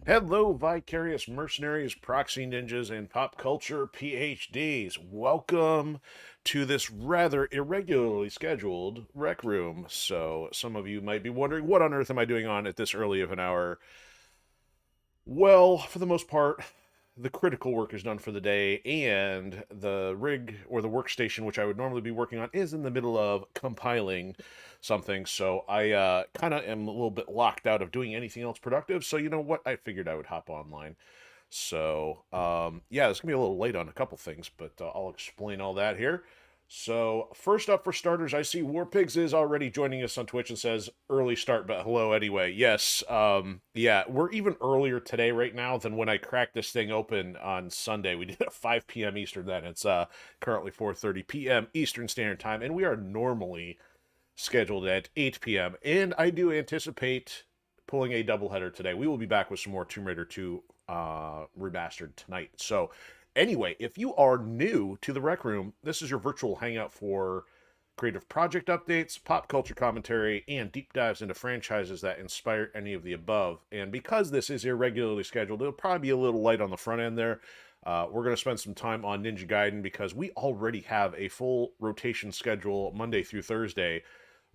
Hello, vicarious mercenaries, proxy ninjas, and pop culture PhDs. Welcome to this rather irregularly scheduled rec room. So, some of you might be wondering, what on earth am I doing on at this early of an hour? Well, for the most part, the critical work is done for the day, and the rig or the workstation, which I would normally be working on, is in the middle of compiling something. So I kind of am a little bit locked out of doing anything else productive. So you know what? I figured I would hop online. So yeah, it's gonna be a little late on a couple things, but I'll explain all that here. So first up, for starters, I see Warpigs is already joining us on Twitch and says early start, but hello anyway. Yes, yeah, we're even earlier today right now than when I cracked this thing open on Sunday. We did it at 5 p.m. Eastern. Then it's currently 4:30 p.m. Eastern Standard Time, and we are normally scheduled at 8 p.m. And I do anticipate pulling a doubleheader today. We will be back with some more Tomb Raider 2 remastered tonight. So, anyway, if you are new to the Rec Room, this is your virtual hangout for creative project updates, pop culture commentary, and deep dives into franchises that inspire any of the above. And because this is irregularly scheduled, it'll probably be a little light on the front end there. We're going to spend some time on Ninja Gaiden because we already have a full rotation schedule Monday through Thursday.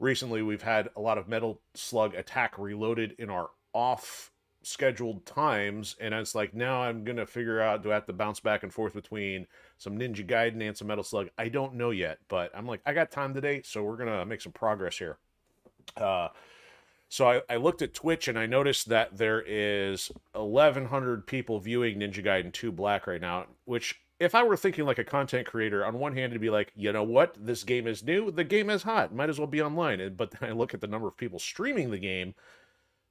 Recently, we've had a lot of Metal Slug Attack Reloaded in our off scheduled times, and it's like now I'm gonna figure out, do I have to bounce back and forth between some Ninja Gaiden and some Metal Slug? I don't know yet, but I'm like, I got time today, so we're gonna make some progress here. Uh, so I looked at Twitch and I noticed that there is 1,100 people viewing Ninja Gaiden 2 Black right now, which if I were thinking like a content creator, on one hand, it'd be like, you know what? This game is new. The game is hot. Might as well be online. But then I look at the number of people streaming the game.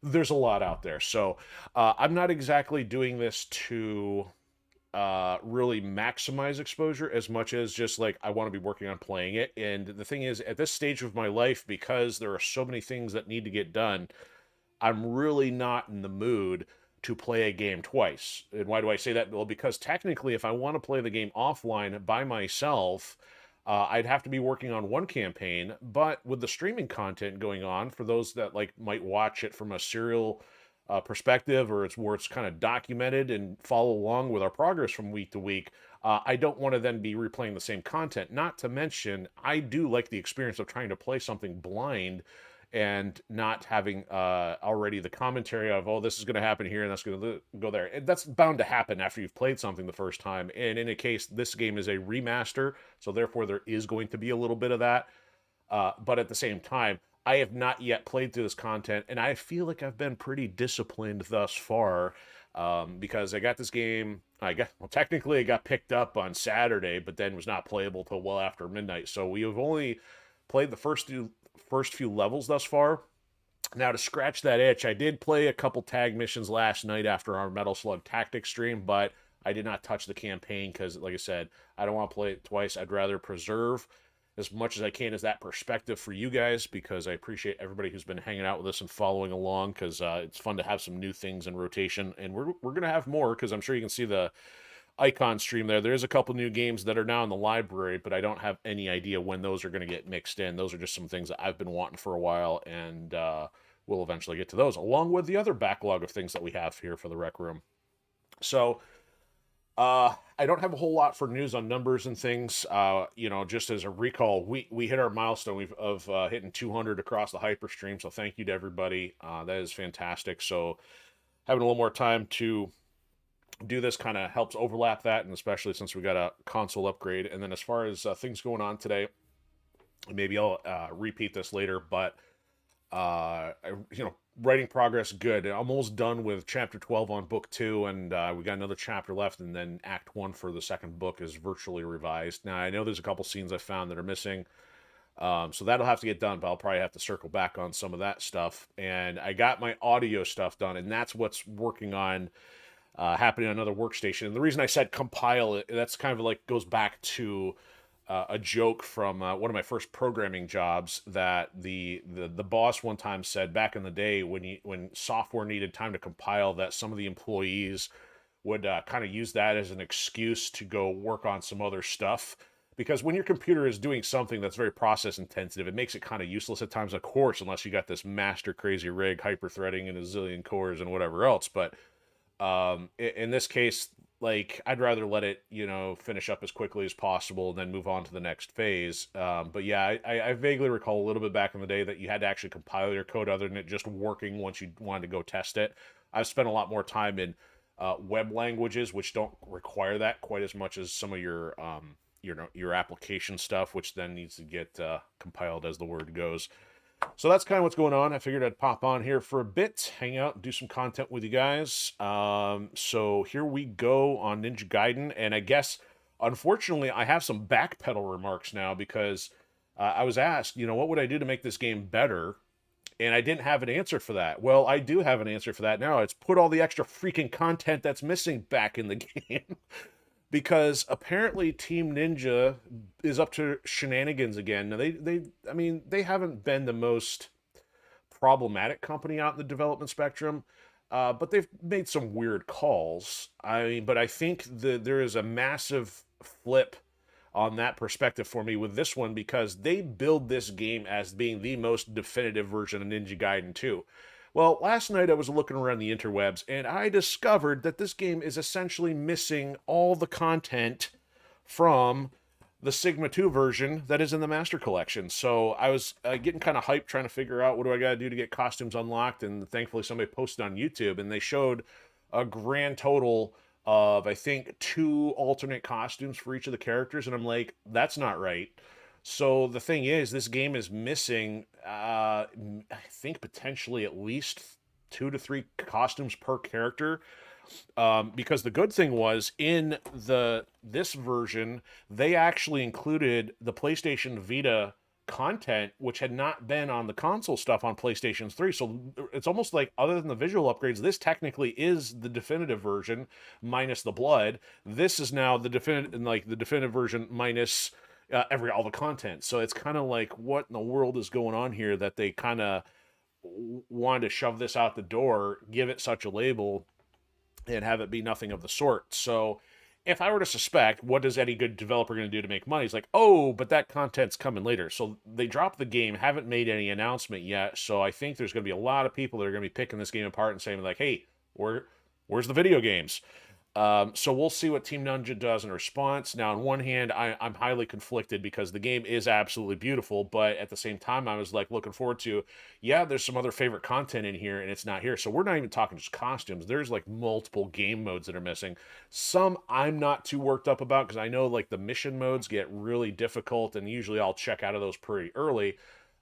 There's a lot out there. So I'm not exactly doing this to really maximize exposure as much as just like I want to be working on playing it. And the thing is, at this stage of my life, because there are so many things that need to get done, I'm really not in the mood to play a game twice. And why do I say that? Well, because technically, if I want to play the game offline by myself, I'd have to be working on one campaign. But with the streaming content going on, for those that like might watch it from a serial perspective, or it's where it's kind of documented and follow along with our progress from week to week. I don't want to then be replaying the same content. Not to mention, I do like the experience of trying to play something blind and not having already the commentary of, oh, this is going to happen here and that's going to go there. And that's bound to happen after you've played something the first time. And in a case, this game is a remaster, so therefore there is going to be a little bit of that. But at the same time, I have not yet played through this content, and I feel like I've been pretty disciplined thus far because I got this game. Well, technically, it got picked up on Saturday, but then was not playable till well after midnight. So we have only played the first few levels thus far. Now, to scratch that itch, I did play a couple tag missions last night after our Metal Slug Tactics stream, but I did not touch the campaign because, like I said, I don't want to play it twice. I'd rather preserve as much as I can as that perspective for you guys, because I appreciate everybody who's been hanging out with us and following along, because it's fun to have some new things in rotation, and we're gonna have more, because I'm sure you can see the icon stream there. There's a couple new games that are now in the library, but I don't have any idea when those are going to get mixed in. Those are just some things that I've been wanting for a while, and we'll eventually get to those, along with the other backlog of things that we have here for the Rec Room. So I don't have a whole lot for news on numbers and things. Just as a recall, we hit our milestone of hitting 200 across the hyperstream. So thank you to everybody. That is fantastic. So having a little more time to do this kind of helps overlap that, and especially since we got a console upgrade. And then as far as things going on today, maybe I'll repeat this later, but writing progress good. Almost done with chapter 12 on book 2, and we got another chapter left, and then act 1 for the second book is virtually revised. Now, I know there's a couple scenes I found that are missing, so that'll have to get done, but I'll probably have to circle back on some of that stuff. And I got my audio stuff done, and that's what's working on happening on another workstation. And the reason I said compile it, that's kind of like goes back to a joke from one of my first programming jobs, that the boss one time said back in the day when software needed time to compile, that some of the employees would kind of use that as an excuse to go work on some other stuff. Because when your computer is doing something that's very process intensive, it makes it kind of useless at times, of course, unless you got this master crazy rig, hyper threading and a zillion cores and whatever else. But In this case, like I'd rather let it, finish up as quickly as possible and then move on to the next phase. But yeah, I vaguely recall a little bit back in the day that you had to actually compile your code other than it just working once you wanted to go test it. I've spent a lot more time in web languages, which don't require that quite as much as some of your application stuff, which then needs to get compiled as the word goes. So that's kind of what's going on. I figured I'd pop on here for a bit, hang out, do some content with you guys. So here we go on Ninja Gaiden, and I guess, unfortunately, I have some backpedal remarks now because I was asked, what would I do to make this game better? And I didn't have an answer for that. Well, I do have an answer for that now. It's put all the extra freaking content that's missing back in the game. Because apparently Team Ninja is up to shenanigans again. Now I mean, they haven't been the most problematic company out in the development spectrum, but they've made some weird calls. I mean, but I think there is a massive flip on that perspective for me with this one because they build this game as being the most definitive version of Ninja Gaiden 2. Well, last night I was looking around the interwebs and I discovered that this game is essentially missing all the content from the Sigma 2 version that is in the Master Collection. So I was getting kind of hyped trying to figure out what do I got to do to get costumes unlocked, and thankfully somebody posted on YouTube and they showed a grand total of, I think, 2 alternate costumes for each of the characters, and I'm like, that's not right. So the thing is, this game is missing, I think potentially at least 2 to 3 costumes per character. Because the good thing was in this version, they actually included the PlayStation Vita content, which had not been on the console stuff on PlayStation 3. So it's almost like, other than the visual upgrades, this technically is the definitive version minus the blood. This is now the definitive version minus all the content. So it's kind of like, what in the world is going on here that they kind of wanted to shove this out the door, give it such a label, and have it be nothing of the sort. So if I were to suspect, what is any good developer going to do to make money? It's like, oh, but that content's coming later. So they dropped the game, haven't made any announcement yet. So I think there's going to be a lot of people that are going to be picking this game apart and saying like, hey, where's the video games? So we'll see what Team Ninja does in response. Now, on one hand, I'm highly conflicted because the game is absolutely beautiful, but at the same time, I was like looking forward to, yeah, there's some other favorite content in here, and it's not here. So we're not even talking just costumes. There's like multiple game modes that are missing. Some I'm not too worked up about because I know like the mission modes get really difficult, and usually I'll check out of those pretty early.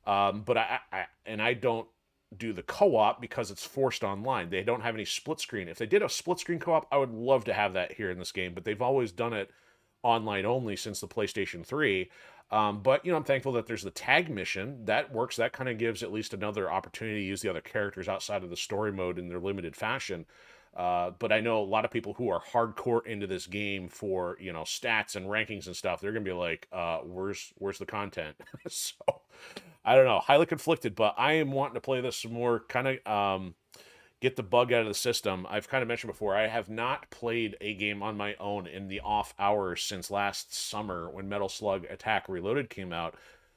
But I don't do the co-op because it's forced online. They don't have any split screen. If they did a split screen co-op, I would love to have that here in this game, but they've always done it online only since the PlayStation 3. But I'm thankful that there's the tag mission that works. That kind of gives at least another opportunity to use the other characters outside of the story mode in their limited fashion. But I know a lot of people who are hardcore into this game for stats and rankings and stuff. They're gonna be like, where's the content? So I don't know, highly conflicted, but I am wanting to play this some more, kind of get the bug out of the system. I've kind of mentioned before, I have not played a game on my own in the off hours since last summer when Metal Slug Attack Reloaded came out.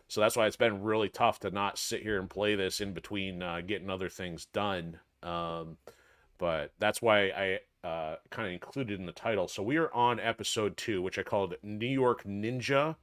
So that's why it's been really tough to not sit here and play this in between getting other things done. But that's why I kind of included in the title. So we are on episode 2, which I called New York Ninja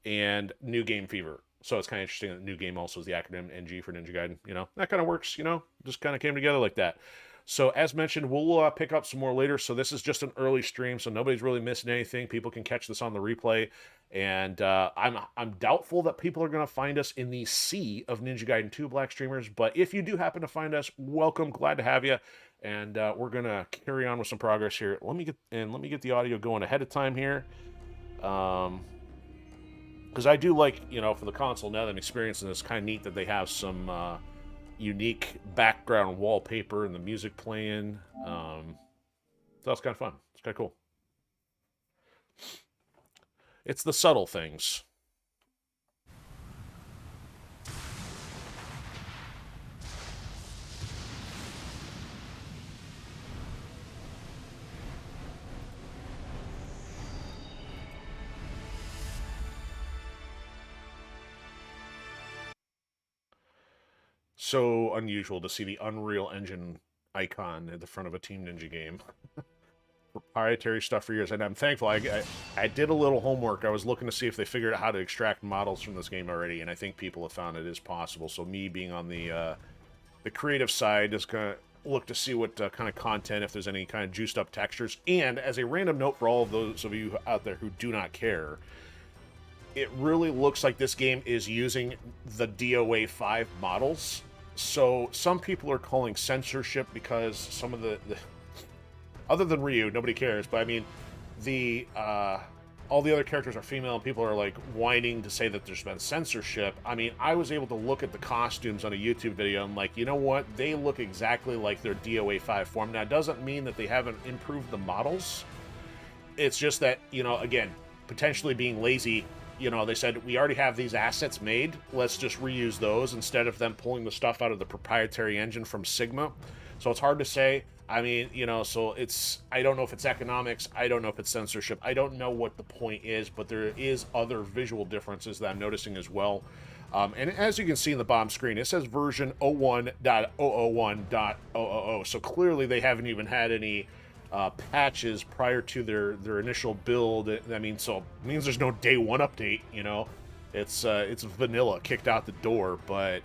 and New Game Fever. So it's kind of interesting that New Game also is the acronym NG for Ninja Gaiden. That kind of works, just kind of came together like that. So as mentioned, we'll pick up some more later. So this is just an early stream, so nobody's really missing anything. People can catch this on the replay. And I'm doubtful that people are going to find us in the sea of Ninja Gaiden 2 Black streamers. But if you do happen to find us, welcome. Glad to have you. And we're going to carry on with some progress here. Let me get the audio going ahead of time here. Because I do like, for the console, now that I'm experiencing this, kind of neat that they have some unique background wallpaper and the music playing. So that's kind of fun. It's kind of cool. It's the subtle things. So unusual to see the Unreal Engine icon at the front of a Team Ninja game. Proprietary stuff for years, and I'm thankful. I did a little homework. I was looking to see if they figured out how to extract models from this game already, and I think people have found it is possible. So me being on the creative side is going to look to see what kind of content, if there's any kind of juiced up textures. And as a random note for all of those of you out there who do not care, it really looks like this game is using the DOA 5 models. So some people are calling censorship because some of the other than Ryu, nobody cares, but I mean, all the other characters are female, and people are, like, whining to say that there's been censorship. I mean, I was able to look at the costumes on a YouTube video, and, like, you know what? They look exactly like their DOA 5 form. Now, it doesn't mean that they haven't improved the models. It's just that, you know, again, potentially being lazy, you know, they said, we already have these assets made, let's just reuse those instead of them pulling the stuff out of the proprietary engine from Sigma. So it's hard to say. I mean, you know, so it's, I don't know if it's economics, I don't know if it's censorship, I don't know what the point is, but there is other visual differences that I'm noticing as well. And as you can see in the bottom screen, it says version 01.001.000, so clearly they haven't even had any patches prior to their initial build. I mean, so it means there's no day one update, you know. It's vanilla, kicked out the door, but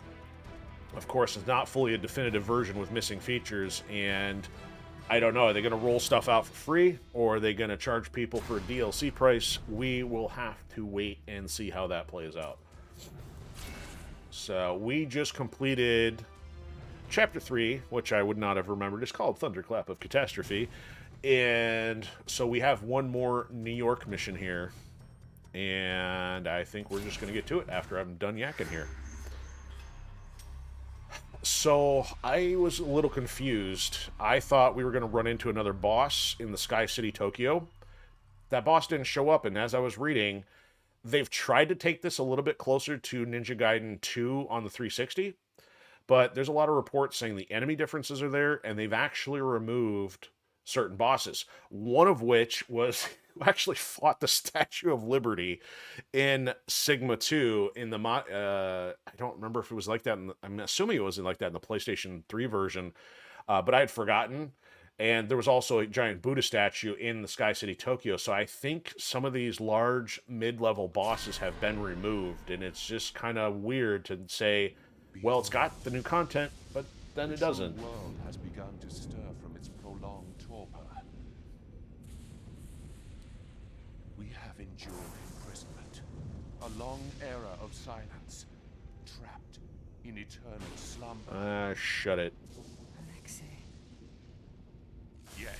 of course, it's not fully a definitive version with missing features, and I don't know, are they going to roll stuff out for free, or are they going to charge people for a DLC price? We will have to wait and see how that plays out. So, we just completed Chapter 3, which I would not have remembered. It's called Thunderclap of Catastrophe, and so we have one more New York mission here, and I think we're just going to get to it after I'm done yakking here. So, I was a little confused. I thought we were going to run into another boss in the Sky City, Tokyo. That boss didn't show up, and as I was reading, they've tried to take this a little bit closer to Ninja Gaiden 2 on the 360, but there's a lot of reports saying the enemy differences are there, and they've actually removed certain bosses. One of which was actually fought the Statue of Liberty in Sigma 2 in the I don't remember if it was like that. I'm assuming it wasn't like that in the PlayStation 3 version, but I had forgotten. And there was also a giant Buddha statue in the Sky City, Tokyo. So I think some of these large mid-level bosses have been removed, and it's just kind of weird to say, well, it's got the new content, but then it doesn't. The world has begun to stir from its prolonged torpor. We have endured imprisonment, a long era of silence, trapped in eternal slumber. Shut it. Yet,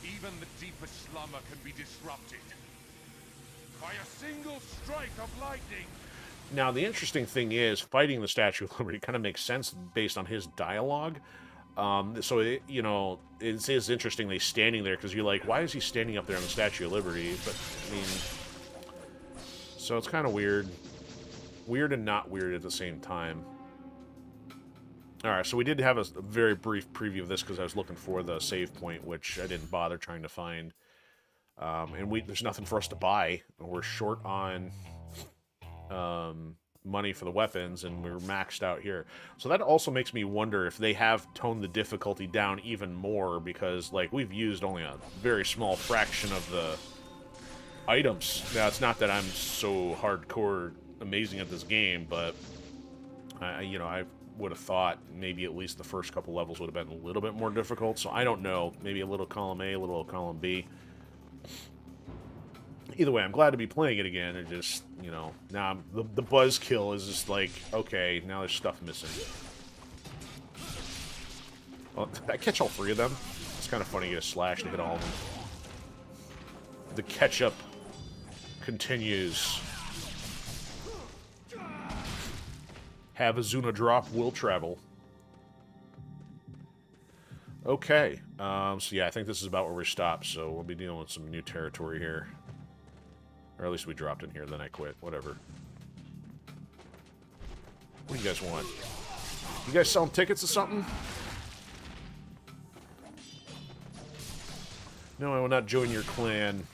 even the deepest slumber can be disrupted by a single strike of lightning. Now, the interesting thing is, fighting the Statue of Liberty kind of makes sense based on his dialogue. So, you know, it is interesting that he's standing there, because you're like, why is he standing up there on the Statue of Liberty? But, I mean, so it's kind of weird. Weird and not weird at the same time. Alright, so we did have a very brief preview of this because I was looking for the save point, which I didn't bother trying to find. And there's nothing for us to buy. We're short on money for the weapons, and we're maxed out here. So that also makes me wonder if they have toned the difficulty down even more, because, like, we've used only a very small fraction of the items. Now, it's not that I'm so hardcore amazing at this game, but, you know, I would have thought maybe at least the first couple levels would have been a little bit more difficult. So I don't know. Maybe a little column A, a little column B. Either way, I'm glad to be playing it again. It just, you know, now the buzzkill is just like, okay, now there's stuff missing. Well, did I catch all three of them? It's kind of funny to get a slash to hit all of them. The catch-up continues. Have a Zuna drop, will travel. Okay, so yeah, I think this is about where we stopped, so we'll be dealing with some new territory here. Or at least we dropped in here, then I quit, whatever. What do you guys want? You guys selling tickets or something? No, I will not join your clan.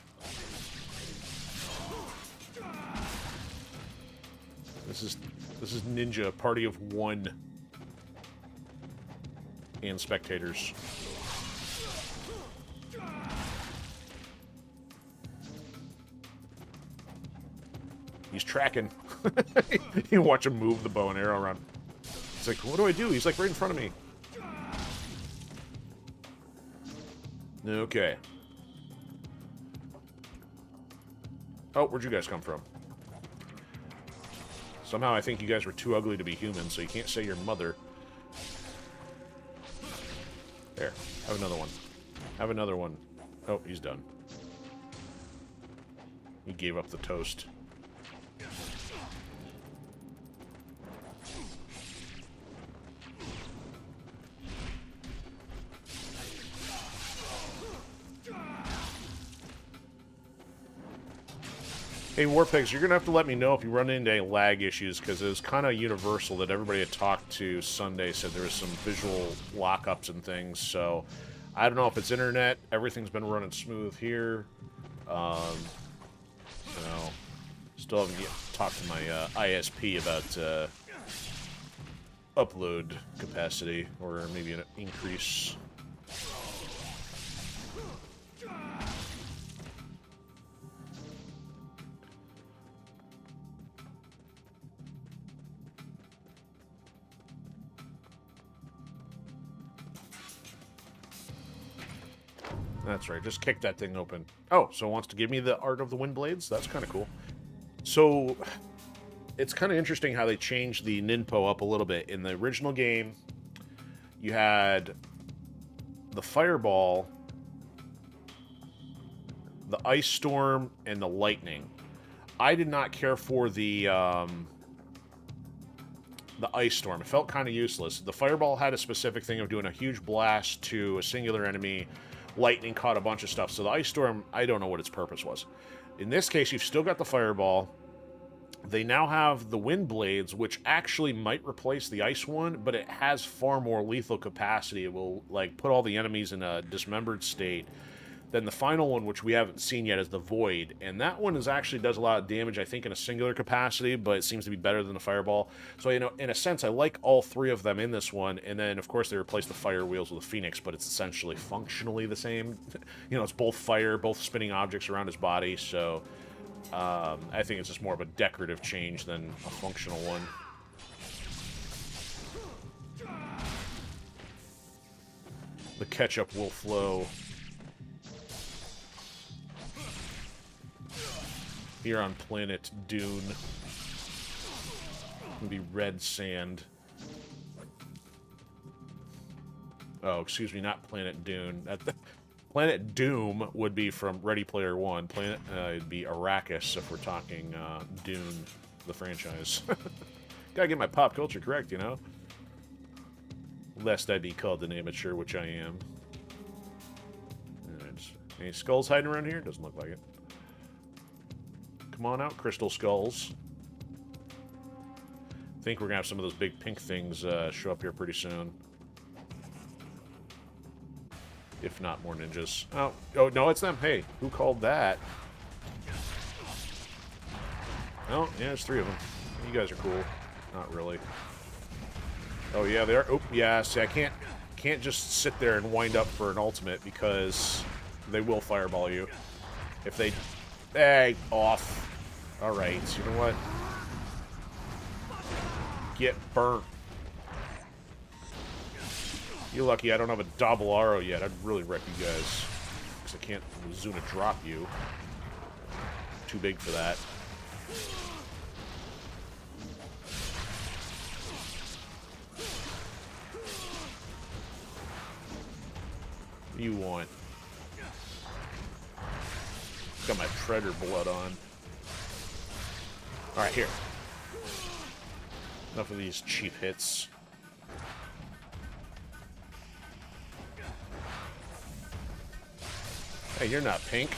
This is Ninja, party of one. and spectators. He's tracking. You watch him move the bow and arrow around. It's like, what do I do? He's like right in front of me. Okay. Oh, where'd you guys come from? Somehow I think you guys were too ugly to be human, so you can't say your mother. There. Have another one. Have another one. Oh, he's done. He gave up the toast. Hey, Warpigs, you're going to have to let me know if you run into any lag issues, because it was kind of universal that everybody had talked to Sunday said there was some visual lockups and things, so I don't know if it's internet. Everything's been running smooth here. Still haven't talked to my ISP about upload capacity, or maybe an increase. That's right, just kick that thing open. Oh, so it wants to give me the Art of the Wind Blades? That's kind of cool. So, it's kind of interesting how they changed the Ninpo up a little bit. In the original game, you had the Fireball, the Ice Storm, and the Lightning. I did not care for the Ice Storm. It felt kind of useless. The Fireball had a specific thing of doing a huge blast to a singular enemy. Lightning caught a bunch of stuff. So the Ice Storm, I don't know what its purpose was. In this case, you've still got the Fireball. They now have the Wind Blades, which actually might replace the Ice one, but it has far more lethal capacity. It will, like, put all the enemies in a dismembered state. Then the final one, which we haven't seen yet, is the Void. And that one actually does a lot of damage, I think, in a singular capacity, but it seems to be better than the Fireball. So, you know, in a sense, I like all three of them in this one. And then, of course, they replaced the Fire Wheels with a Phoenix, but it's essentially functionally the same. You know, it's both fire, both spinning objects around his body. So, I think it's just more of a decorative change than a functional one. The ketchup will flow. Here on planet Dune. It'll be red sand. Oh, excuse me, not planet Dune. Planet Doom would be from Ready Player One. It'd be Arrakis if we're talking Dune, the franchise. Gotta get my pop culture correct, you know? Lest I be called an amateur, which I am. Any skulls hiding around here? Doesn't look like it. Come on out, crystal skulls. I think we're gonna have some of those big pink things show up here pretty soon. If not more ninjas. Oh, no, it's them. Hey, who called that? Oh, yeah, there's three of them. You guys are cool. Not really. Oh, yeah, they are. Oh, yeah, see, I can't just sit there and wind up for an ultimate because they will fireball you. If they... Hey, off. Alright, so you know what? Get burnt. You're lucky I don't have a double arrow yet. I'd really wreck you guys. Because I can't Zuna drop you. Too big for that. What do you want? Got my Predator blood on. Alright, here. Enough of these cheap hits. Hey, you're not pink.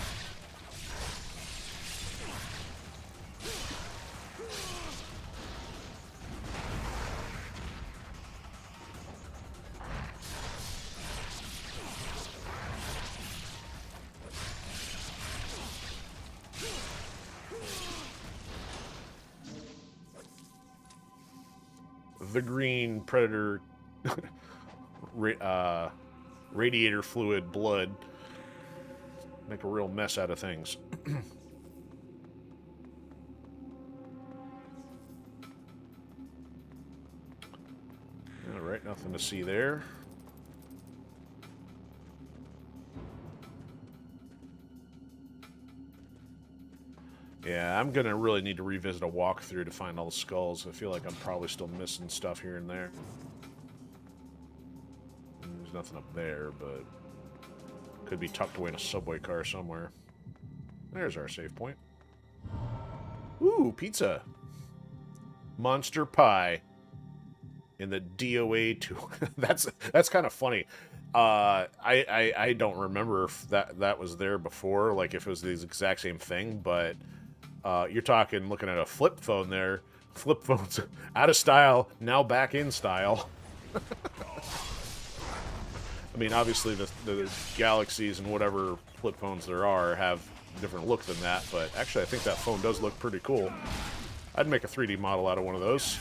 The green Predator radiator fluid blood. Make a real mess out of things. Alright, nothing to see there. Yeah, I'm gonna really need to revisit a walkthrough to find all the skulls. I feel like I'm probably still missing stuff here and there. There's nothing up there, but could be tucked away in a subway car somewhere. There's our save point. Ooh, pizza. Monster pie. In the DOA 2. That's kind of funny. I don't remember if that was there before, like if it was the exact same thing, but you're talking looking at a flip phone there. Flip phone's out of style, now back in style. I mean, obviously the Galaxies and whatever flip phones there are have a different look than that, but actually I think that phone does look pretty cool. I'd make a 3D model out of one of those.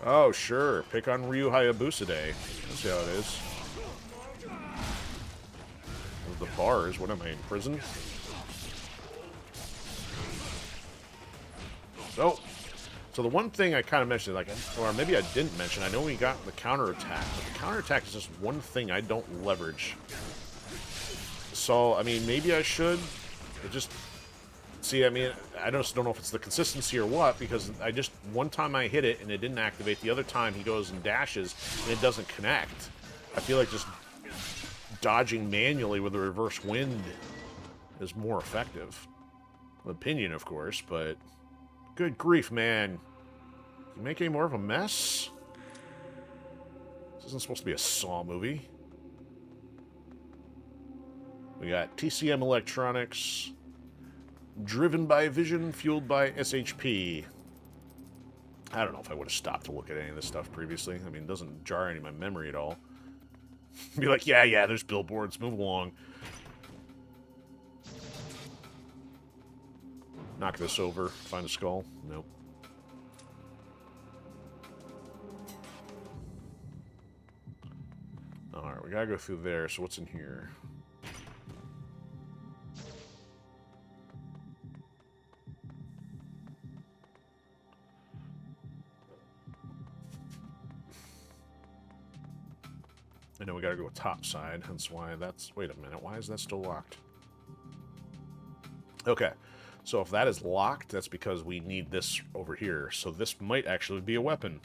Oh, sure. Pick on Ryu Hayabusa Day. That's how it is. The bars. What am I, in prison? Oh. So the one thing I kind of mentioned, like, or maybe I didn't mention, I know we got the counterattack, but the counterattack is just one thing I don't leverage. So, I mean, maybe I should. It just... See, I mean, I just don't know if it's the consistency or what, because I just, one time I hit it and it didn't activate, the other time he goes and dashes and it doesn't connect. I feel like just dodging manually with a reverse wind is more effective. Opinion, of course, but good grief, man. You make any more of a mess? This isn't supposed to be a Saw movie. We got TCM Electronics... Driven by vision, fueled by SHP. I don't know if I would have stopped to look at any of this stuff previously. I mean, it doesn't jar any of my memory at all. Be like, yeah, there's billboards. Move along. Knock this over. Find a skull. Nope. Alright, we gotta go through there. So what's in here? I know we gotta go top side, hence why that's... Wait a minute, why is that still locked? Okay, so if that is locked, that's because we need this over here. So this might actually be a weapon.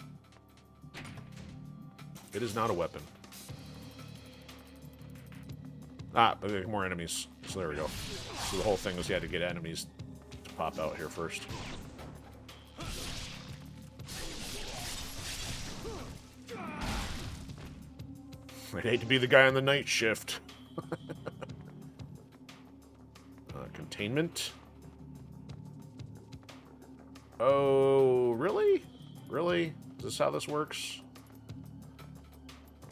It is not a weapon. Ah, but more enemies. So there we go. So the whole thing was you had to get enemies to pop out here first. I'd hate to be the guy on the night shift. Containment. Oh, really? Really? Is this how this works?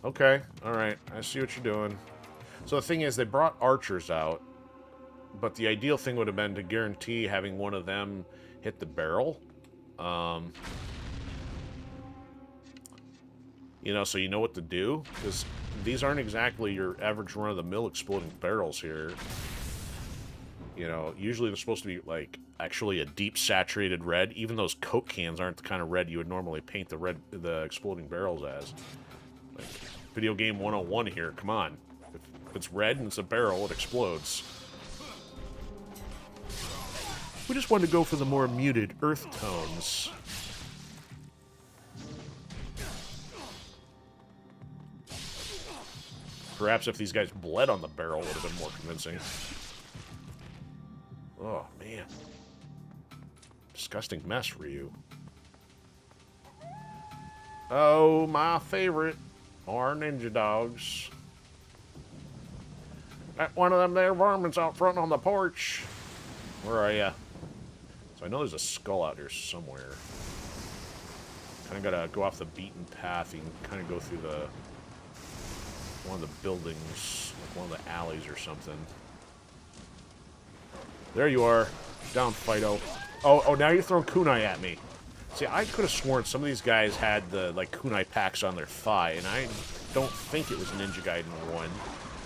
Okay, alright. I see what you're doing. So the thing is, they brought archers out, but the ideal thing would have been to guarantee having one of them hit the barrel. You know, so you know what to do, because these aren't exactly your average run-of-the-mill exploding barrels here. You know, usually they're supposed to be, like, actually a deep saturated red. Even those Coke cans aren't the kind of red you would normally paint the exploding barrels as. Like, video game 101 here, come on. If it's red and it's a barrel, it explodes. We just wanted to go for the more muted earth tones. Perhaps if these guys bled on the barrel, it would have been more convincing. Oh, man. Disgusting mess for you. Oh, my favorite. Our ninja dogs. Got one of them there varmints out front on the porch. Where are ya? So I know there's a skull out here somewhere. Kind of gotta go off the beaten path. You can kind of go through the... one of the buildings, like one of the alleys or something. There you are. Down, Fido. Oh, now you're throwing kunai at me. See, I could have sworn some of these guys had the, like, kunai packs on their thigh, and I don't think it was Ninja Gaiden 1.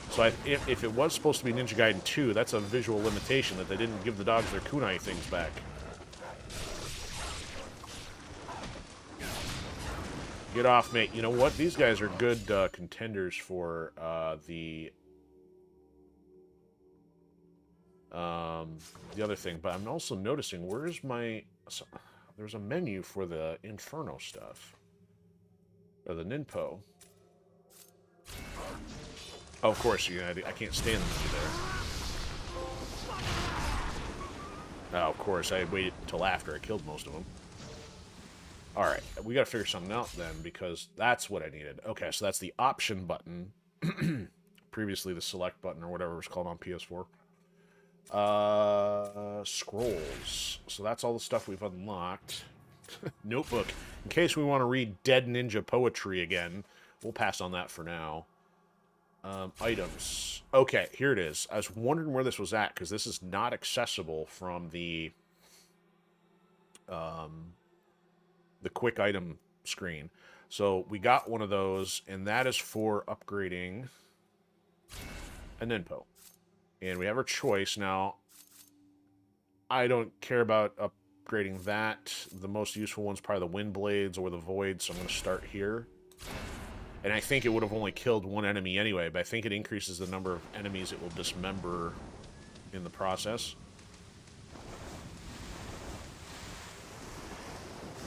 So if it was supposed to be Ninja Gaiden 2, that's a visual limitation, that they didn't give the dogs their kunai things back. Get off, mate. You know what? These guys are good contenders for the other thing. But I'm also noticing, where's my... There's a menu for the Inferno stuff. Or the Ninpo. Oh, of course, I can't stand the menu there. Oh, of course, I waited until after I killed most of them. Alright, we gotta figure something out then, because that's what I needed. Okay, so that's the option button. Previously the select button, or whatever it was called on PS4. Scrolls. So that's all the stuff we've unlocked. Notebook. In case we want to read Dead Ninja poetry again. We'll pass on that for now. Items. Okay, here it is. I was wondering where this was at, because this is not accessible from the quick item screen. So we got one of those, and that is for upgrading a Ninpo. And we have our choice. Now, I don't care about upgrading that. The most useful one's probably the Wind Blades or the Void, so I'm going to start here. And I think it would have only killed one enemy anyway, but I think it increases the number of enemies it will dismember in the process.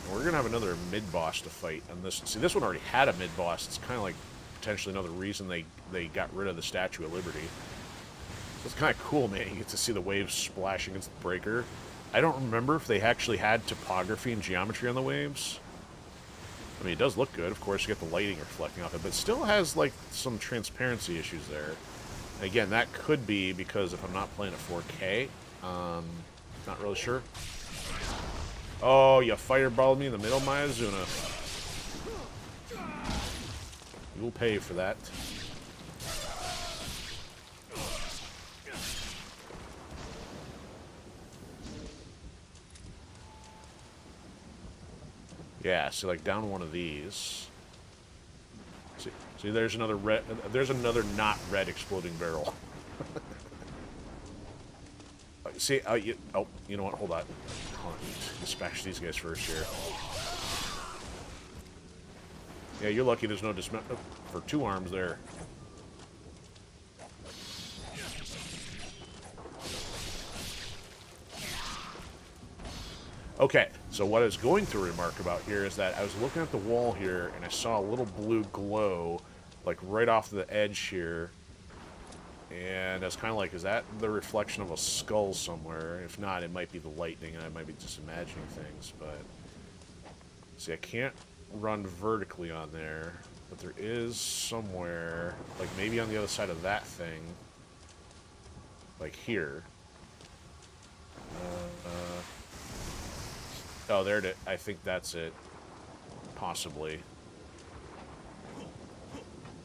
And we're going to have another mid-boss to fight on this. See, this one already had a mid-boss. It's kind of like potentially another reason they got rid of the Statue of Liberty. So it's kind of cool, man. You get to see the waves splash against the breaker. I don't remember if they actually had topography and geometry on the waves. I mean, it does look good. Of course, you get the lighting reflecting off it, but it still has, like, some transparency issues there. And again, that could be because if I'm not playing at 4K, not really sure. Oh, you fireballed me in the middle of my Azuna. You will pay for that. Yeah, so like down one of these. See, there's another red. There's another not red exploding barrel. See, you know what? Hold on. Dispatch these guys first here. Yeah, you're lucky there's no dismount for 2 arms there. Okay, so what I was going to remark about here is that I was looking at the wall here, and I saw a little blue glow, like right off the edge here. And I was kind of like, is that the reflection of a skull somewhere? If not, it might be the lightning, and I might be just imagining things, but... See, I can't run vertically on there, but there is somewhere, like maybe on the other side of that thing, like here. Oh, there it is. I think that's it. Possibly.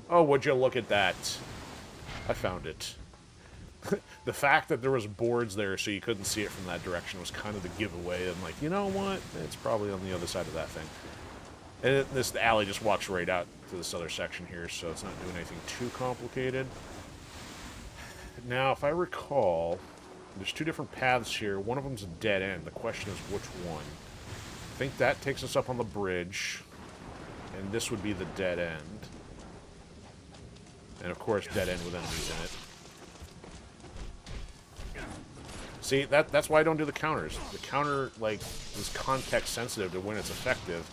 Oh, would you look at that? I found it. The fact that there was boards there so you couldn't see it from that direction was kind of the giveaway. I'm like, you know what? It's probably on the other side of that thing. And this alley just walks right out to this other section here, so it's not doing anything too complicated. Now, if I recall, there's 2 different paths here. One of them's a dead end. The question is which one. I think that takes us up on the bridge, and this would be the dead end. And of course, dead end with enemies in it. See, that's why I don't do the counters. The counter, like, is context sensitive to when it's effective.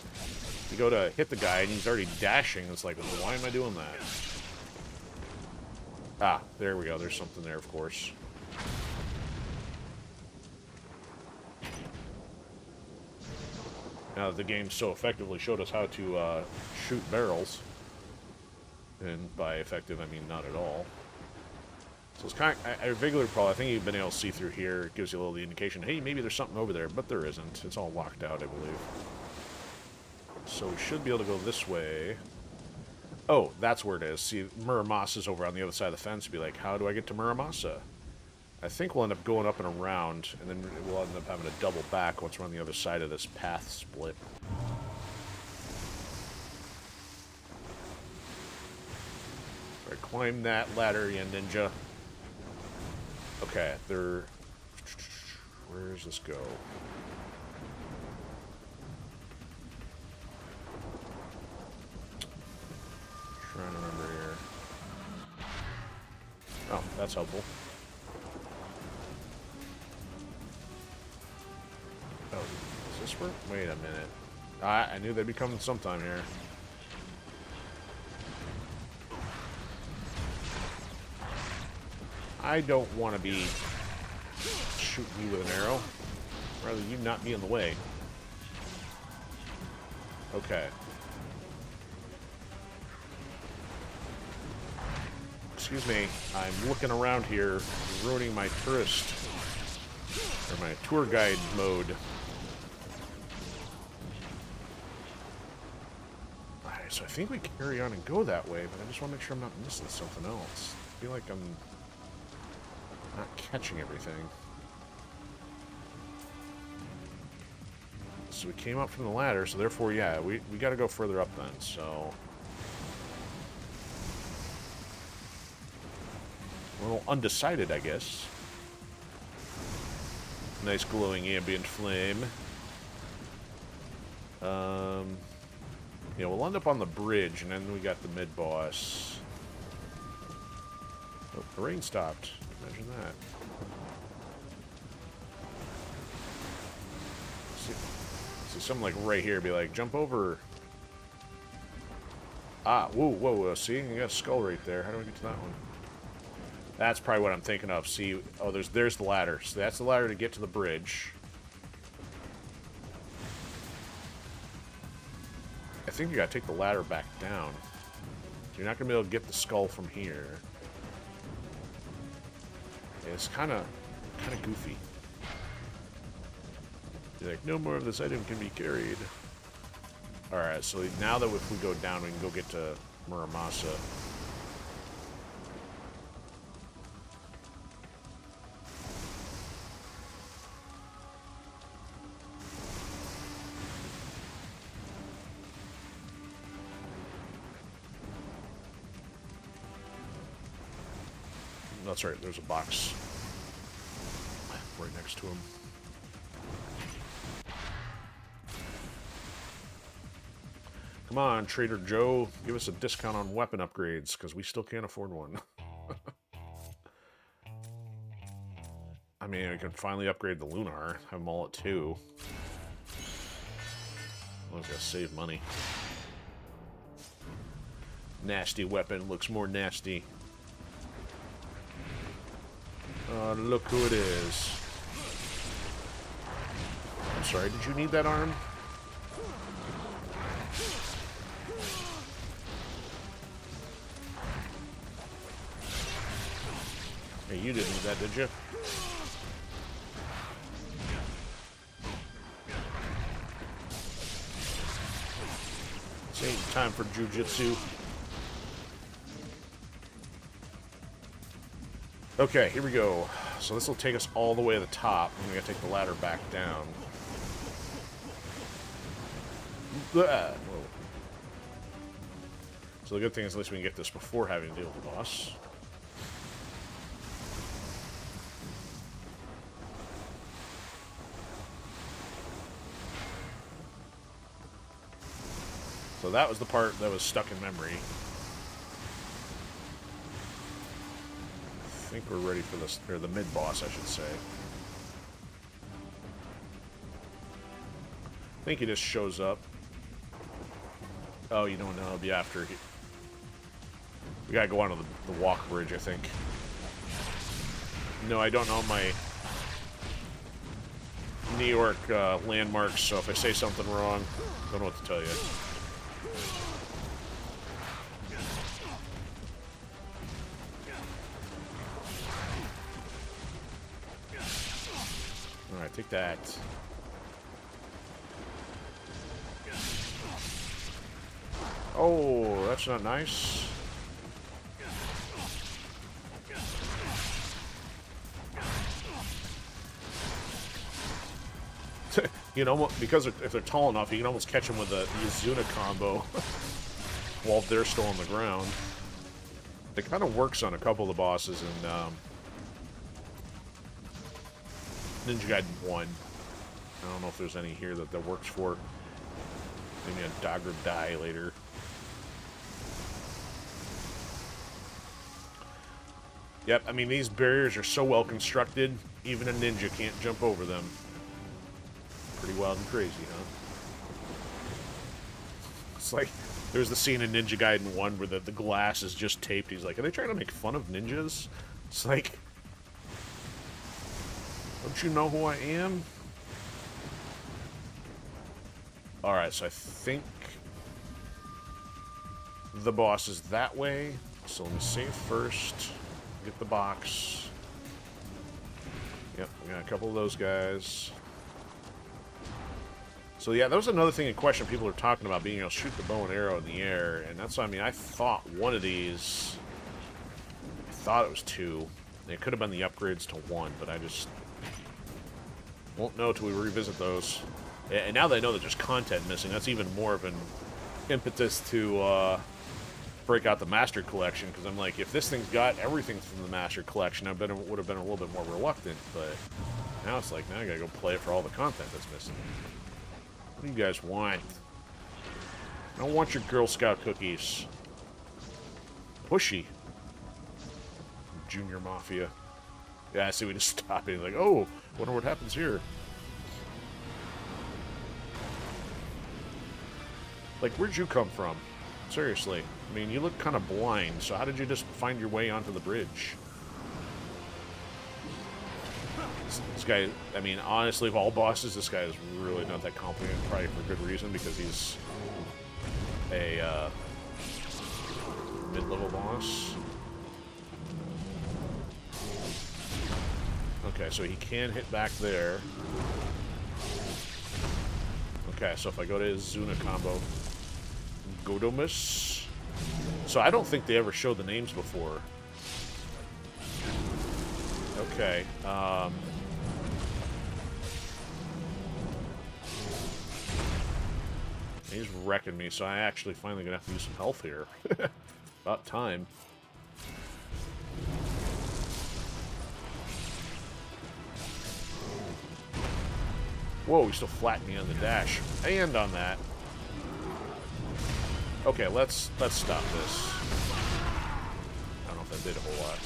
You go to hit the guy, and he's already dashing. It's like, well, why am I doing that? Ah, there we go. There's something there, of course. Now that the game so effectively showed us how to shoot barrels. And by effective, I mean not at all. So it's kind of, I vaguely recall, I think you've been able to see through here. It gives you a little indication, hey, maybe there's something over there, but there isn't. It's all locked out, I believe. So we should be able to go this way. Oh, that's where it is. See, Muramassa's over on the other side of the fence. Be like, how do I get to Muramasa? I think we'll end up going up and around, and then we'll end up having to double back once we're on the other side of this path split. Alright, climb that ladder, you ninja. Okay, there... Where does this go? Trying to remember here. Oh, that's helpful. Oh, is this where? Wait a minute. I knew they'd be coming sometime here. I don't want to be shooting you with an arrow. Rather, you not be in the way. Okay. Excuse me, I'm looking around here, ruining my tourist, or my tour guide mode. Alright, so I think we carry on and go that way, but I just want to make sure I'm not missing something else. I feel like I'm not catching everything. So we came up from the ladder, so therefore, yeah, we got to go further up then, so... A little undecided, I guess. Nice glowing ambient flame. Yeah, we'll end up on the bridge, and then we got the mid-boss. Oh, the rain stopped. Imagine that. See something like right here, be like, jump over. Ah, whoa, see? You got a skull right there. How do I get to that one? That's probably what I'm thinking of. See, oh, there's the ladder. So that's the ladder to get to the bridge. I think you gotta take the ladder back down. You're not gonna be able to get the skull from here. Yeah, it's kind of goofy. You're like, no more of this item can be carried. All right, so now that if we go down, we can go get to Muramasa. That's right, there's a box right next to him. Come on, Trader Joe, give us a discount on weapon upgrades, because we still can't afford one. I mean, I can finally upgrade the Lunar, have them all at 2. I was gonna save money. Nasty weapon, looks more nasty. Look who it is. I'm sorry, did you need that arm? Hey, you didn't need that, did you? This ain't time for jujitsu. Okay, here we go. So this will take us all the way to the top, and we gotta take the ladder back down. Whoa. So the good thing is at least we can get this before having to deal with the boss. So that was the part that was stuck in memory. I think we're ready for this, or the mid-boss, I should say. I think he just shows up. Oh, you don't know, it'll be after he... We gotta go onto the walk bridge, I think. No, I don't know my New York landmarks, so if I say something wrong, I don't know what to tell you. Alright, take that. Oh, that's not nice. You know, because if they're tall enough, you can almost catch them with the Izuna combo while they're still on the ground. It kind of works on a couple of the bosses in Ninja Gaiden 1. I don't know if there's any here that works for. Maybe a Dagger die later. Yep, I mean, these barriers are so well constructed, even a ninja can't jump over them. Pretty wild and crazy, huh? It's like, there's the scene in Ninja Gaiden 1 where the glass is just taped. He's like, are they trying to make fun of ninjas? It's like, don't you know who I am? Alright, so I think the boss is that way. So let me save first. Get the box. Yep, we got a couple of those guys. So yeah, that was another thing in question people are talking about, being able to shoot the bow and arrow in the air. And that's what I mean, I thought one of these... I thought it was 2. It could have been the upgrades to 1, but I just... won't know till we revisit those. And now that I know that there's content missing, that's even more of an impetus to break out the Master Collection, because I'm like, if this thing's got everything from the Master Collection, I would have been a little bit more reluctant, but now it's like, now I gotta go play it for all the content that's missing. What do you guys want? I don't want your Girl Scout cookies. Pushy. Junior Mafia. Yeah, I see, we just stop it. Like, oh, wonder what happens here. Like, where'd you come from? Seriously. I mean, you look kind of blind, so how did you just find your way onto the bridge? This guy, I mean, honestly, of all bosses, this guy is really not that complicated, probably for good reason, because he's a mid-level boss. Okay, so he can hit back there. Okay, so if I go to his Zuna combo, Godomus. So I don't think they ever showed the names before. Okay, he's wrecking me, so I actually finally gonna have to use some health here. About time. Whoa, he still flattened me on the dash. And on that. Okay, let's stop this. I don't know if that did a whole lot.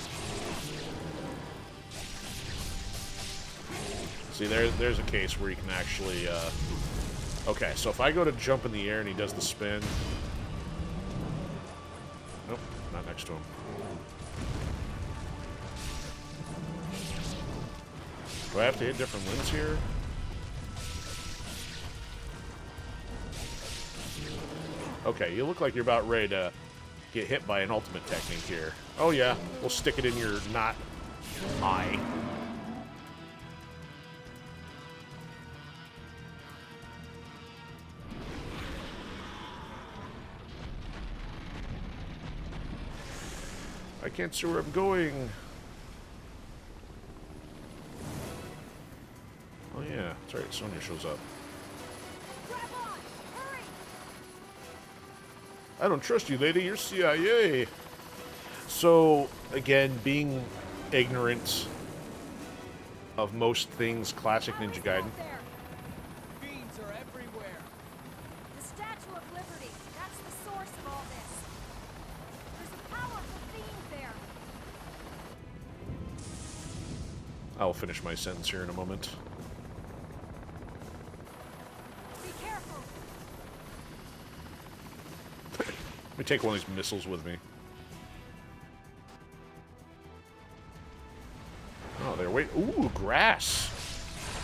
See, there's a case where you can actually, okay, so if I go to jump in the air and he does the spin... Nope, not next to him. Do I have to hit different limbs here? Okay, you look like you're about ready to get hit by an ultimate technique here. Oh yeah, we'll stick it in your not eye. I can't see where I'm going. Oh yeah, that's right, Sonya shows up. I don't trust you, lady. You're CIA. So, again, being ignorant of most things classic Ninja Gaiden. Fiends are everywhere. The Statue of Liberty. That's the source of all this. There's a powerful fiend there. I'll finish my sentence here in a moment. Be careful. Let me take one of these missiles with me. Oh, they're waiting. Ooh, grass.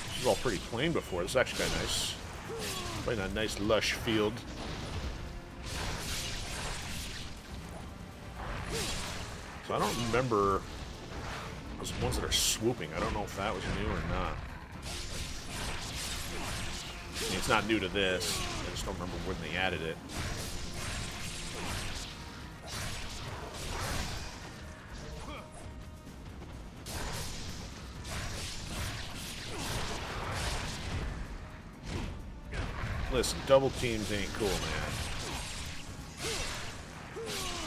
This was all pretty plain before. This is actually kind of nice. Playing a nice lush field. So I don't remember those ones that are swooping. I don't know if that was new or not. I mean, it's not new to this. I just don't remember when they added it. Listen, double teams ain't cool, man.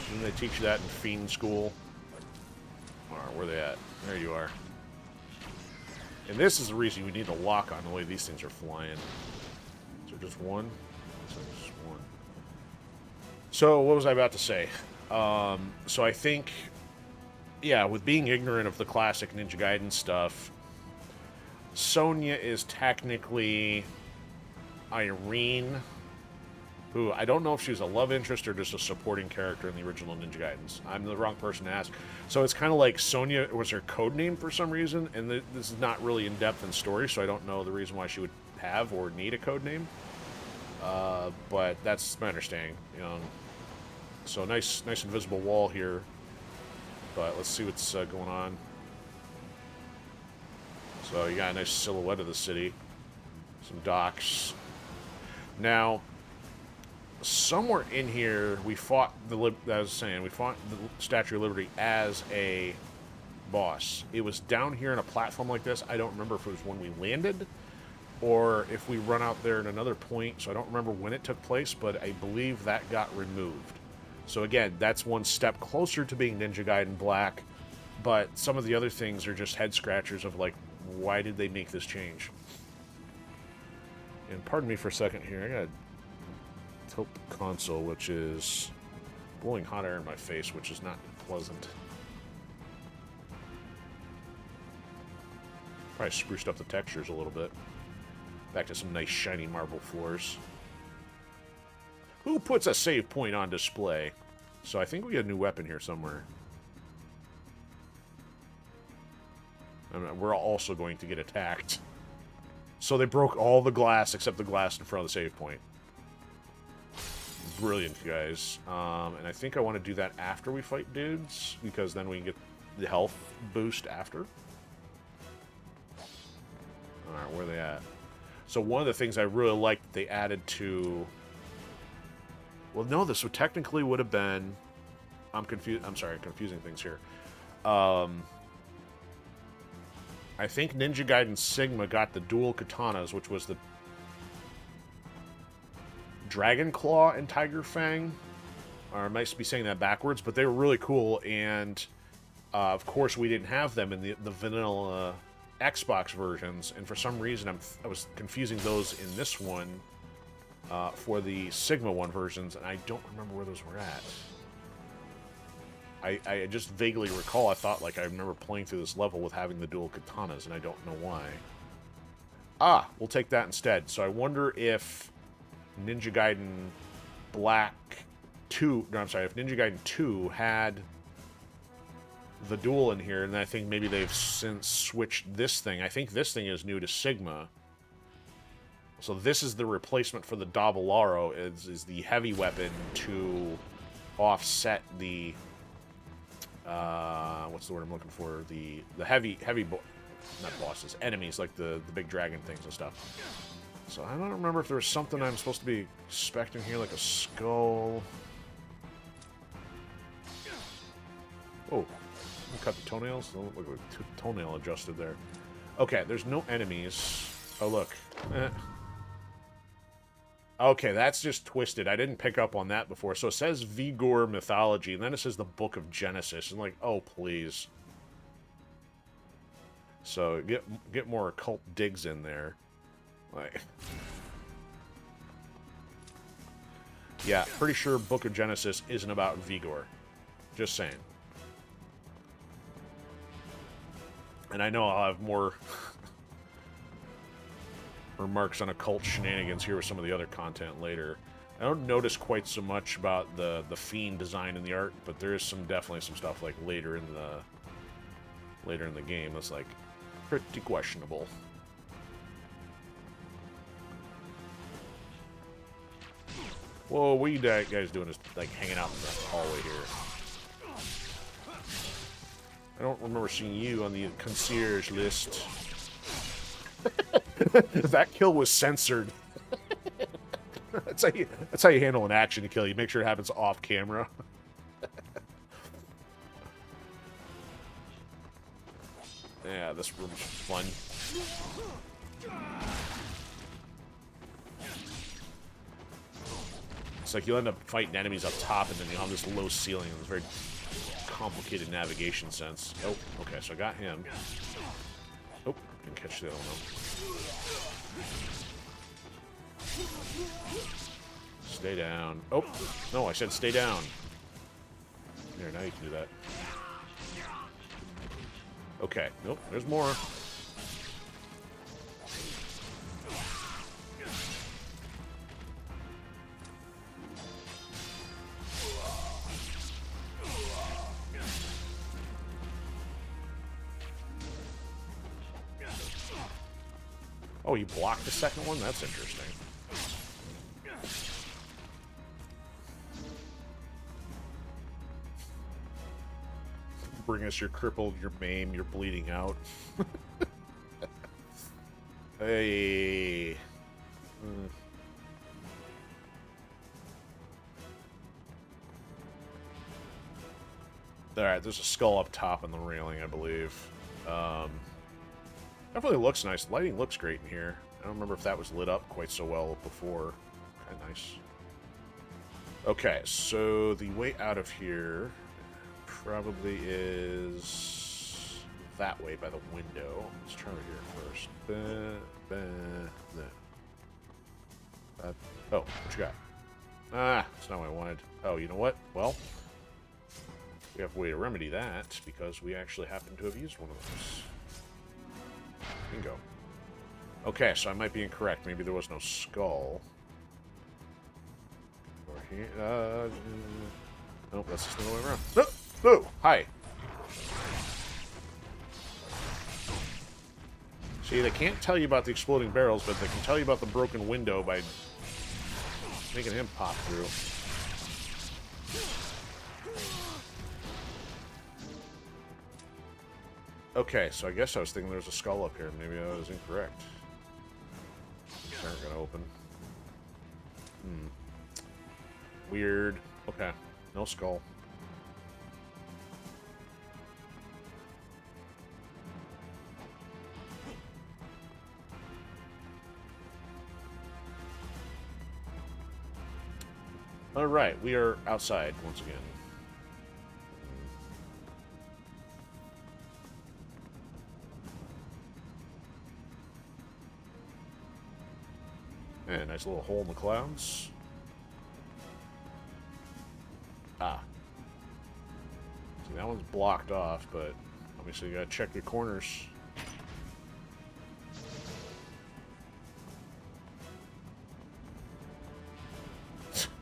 Didn't they teach you that in Fiend School? Alright, where they at? There you are. And this is the reason we need to lock on the way these things are flying. Is there just one? So just one. So, what was I about to say? So I think, yeah, with being ignorant of the classic Ninja Gaiden stuff, Sonya is technically Irene, who I don't know if she was a love interest or just a supporting character in the original Ninja Gaidens. I'm the wrong person to ask. So it's kind of like Sonya was her code name for some reason, and this is not really in depth in story, so I don't know the reason why she would have or need a code name. But that's my understanding. So nice invisible wall here. But let's see what's going on. So you got a nice silhouette of the city. Some docks. Now, somewhere in here, we fought we fought the Statue of Liberty as a boss. It was down here on a platform like this. I don't remember if it was when we landed or if we run out there at another point. So I don't remember when it took place, but I believe that got removed. So again, that's one step closer to being Ninja Gaiden Black, but some of the other things are just head scratchers of like, why did they make this change? And pardon me for a second here, I gotta tilt the console, which is blowing hot air in my face, which is not pleasant. Probably spruced up the textures a little bit. Back to some nice shiny marble floors. Who puts a save point on display? So I think we got a new weapon here somewhere. I mean, we're also going to get attacked. So they broke all the glass except the glass in front of the save point. Brilliant, guys. And I think I want to do that after we fight dudes, because then we can get the health boost after. Alright, where are they at? So one of the things I really liked they added to... Well, no, this would technically would have been... I'm sorry, confusing things here. I think Ninja Gaiden Sigma got the dual katanas, which was the Dragon Claw and Tiger Fang. Or I might be saying that backwards, but they were really cool, and of course we didn't have them in the vanilla Xbox versions, and for some reason I was confusing those in this one for the Sigma 1 versions, and I don't remember where those were at. I just vaguely recall, I thought, like, I remember playing through this level with having the dual katanas, and I don't know why. Ah, we'll take that instead. So I wonder if Ninja Gaiden Black 2... No, I'm sorry, if Ninja Gaiden 2 had the dual in here, and I think maybe they've since switched this thing. I think this thing is new to Sigma. So this is the replacement for the Dobolaro, is the heavy weapon to offset the... what's the word I'm looking for? The heavy not bosses, enemies, like the big dragon things and stuff. So I don't remember if there was something I'm supposed to be expecting here, like a skull. Oh, cut the toenails. Oh, look like toenail adjusted there. Okay, there's no enemies. Oh look. Okay, that's just twisted. I didn't pick up on that before. So it says Vigor Mythology, and then it says the Book of Genesis. And like, oh, please. So get more occult digs in there. Like, yeah, pretty sure Book of Genesis isn't about Vigor. Just saying. And I know I'll have more... remarks on occult shenanigans here with some of the other content later. I don't notice quite so much about the fiend design in the art, but there is definitely some stuff like later in the game that's like pretty questionable. Whoa, what are you guys doing? Just like hanging out in the hallway here. I don't remember seeing you on the concierge list. That kill was censored. That's how you handle an action kill. You make sure it happens off camera. Yeah, this room's fun. It's like you'll end up fighting enemies up top, and then you have this low ceiling, and it's very complicated navigation sense. Oh, okay, so I got him. Oh, didn't catch the other one. Stay down. Oh, no, I said stay down. Here, now you can do that. Okay, nope, there's more. Oh, you blocked the second one? That's interesting. Bring us your crippled, your maimed, you're bleeding out. Hey. Alright, there's a skull up top on the railing, I believe. Definitely looks nice. The lighting looks great in here. I don't remember if that was lit up quite so well before. Kind of nice. Okay, so the way out of here probably is that way by the window. Let's try over here first. Oh, what you got? Ah, that's not what I wanted. Oh, you know what? Well, we have a way to remedy that because we actually happen to have used one of those. Bingo. Okay, so I might be incorrect. Maybe there was no skull. Or here. Nope, that's just the other way around. No! Oh! Hi! See, they can't tell you about the exploding barrels, but they can tell you about the broken window by making him pop through. Okay, so I guess I was thinking there was a skull up here. Maybe I was incorrect. These aren't gonna open. Weird. Okay, no skull. Alright, we are outside once again. And nice little hole in the clouds. Ah. See, that one's blocked off, but obviously you gotta check your corners.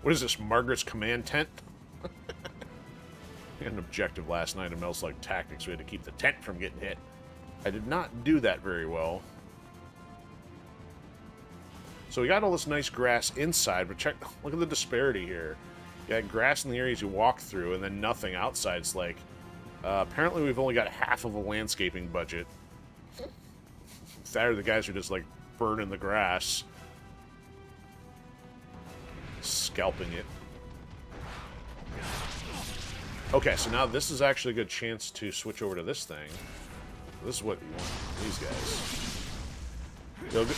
What is this, Margaret's command tent? We had an objective last night in Mel's like tactics. We had to keep the tent from getting hit. I did not do that very well. So we got all this nice grass inside, but look at the disparity here. You got grass in the areas you walk through, and then nothing outside. It's like, apparently we've only got half of a landscaping budget. That or the guys are just like burning the grass. Scalping it. Okay, so now this is actually a good chance to switch over to this thing. This is what you want, these guys.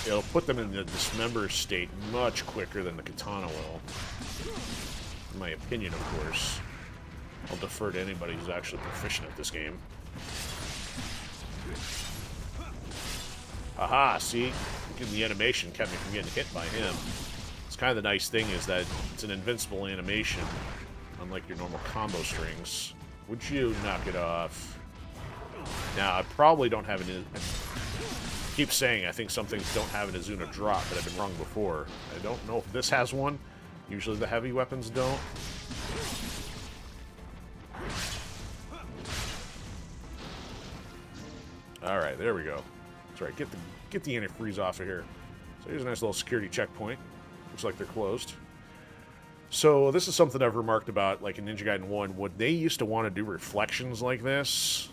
It'll put them in the dismember state much quicker than the katana will. In my opinion, of course. I'll defer to anybody who's actually proficient at this game. Aha, see? The animation kept me from getting hit by him. It's kind of the nice thing is that it's an invincible animation, unlike your normal combo strings. Would you knock it off? Now, I probably don't have an... I keep saying I think some things don't have an Izuna drop, but I've been wrong before. I don't know if this has one. Usually the heavy weapons don't. Alright, there we go. That's right, get the antifreeze off of here. So here's a nice little security checkpoint. Looks like they're closed. So this is something I've remarked about, like in Ninja Gaiden 1. When they used to want to do reflections like this,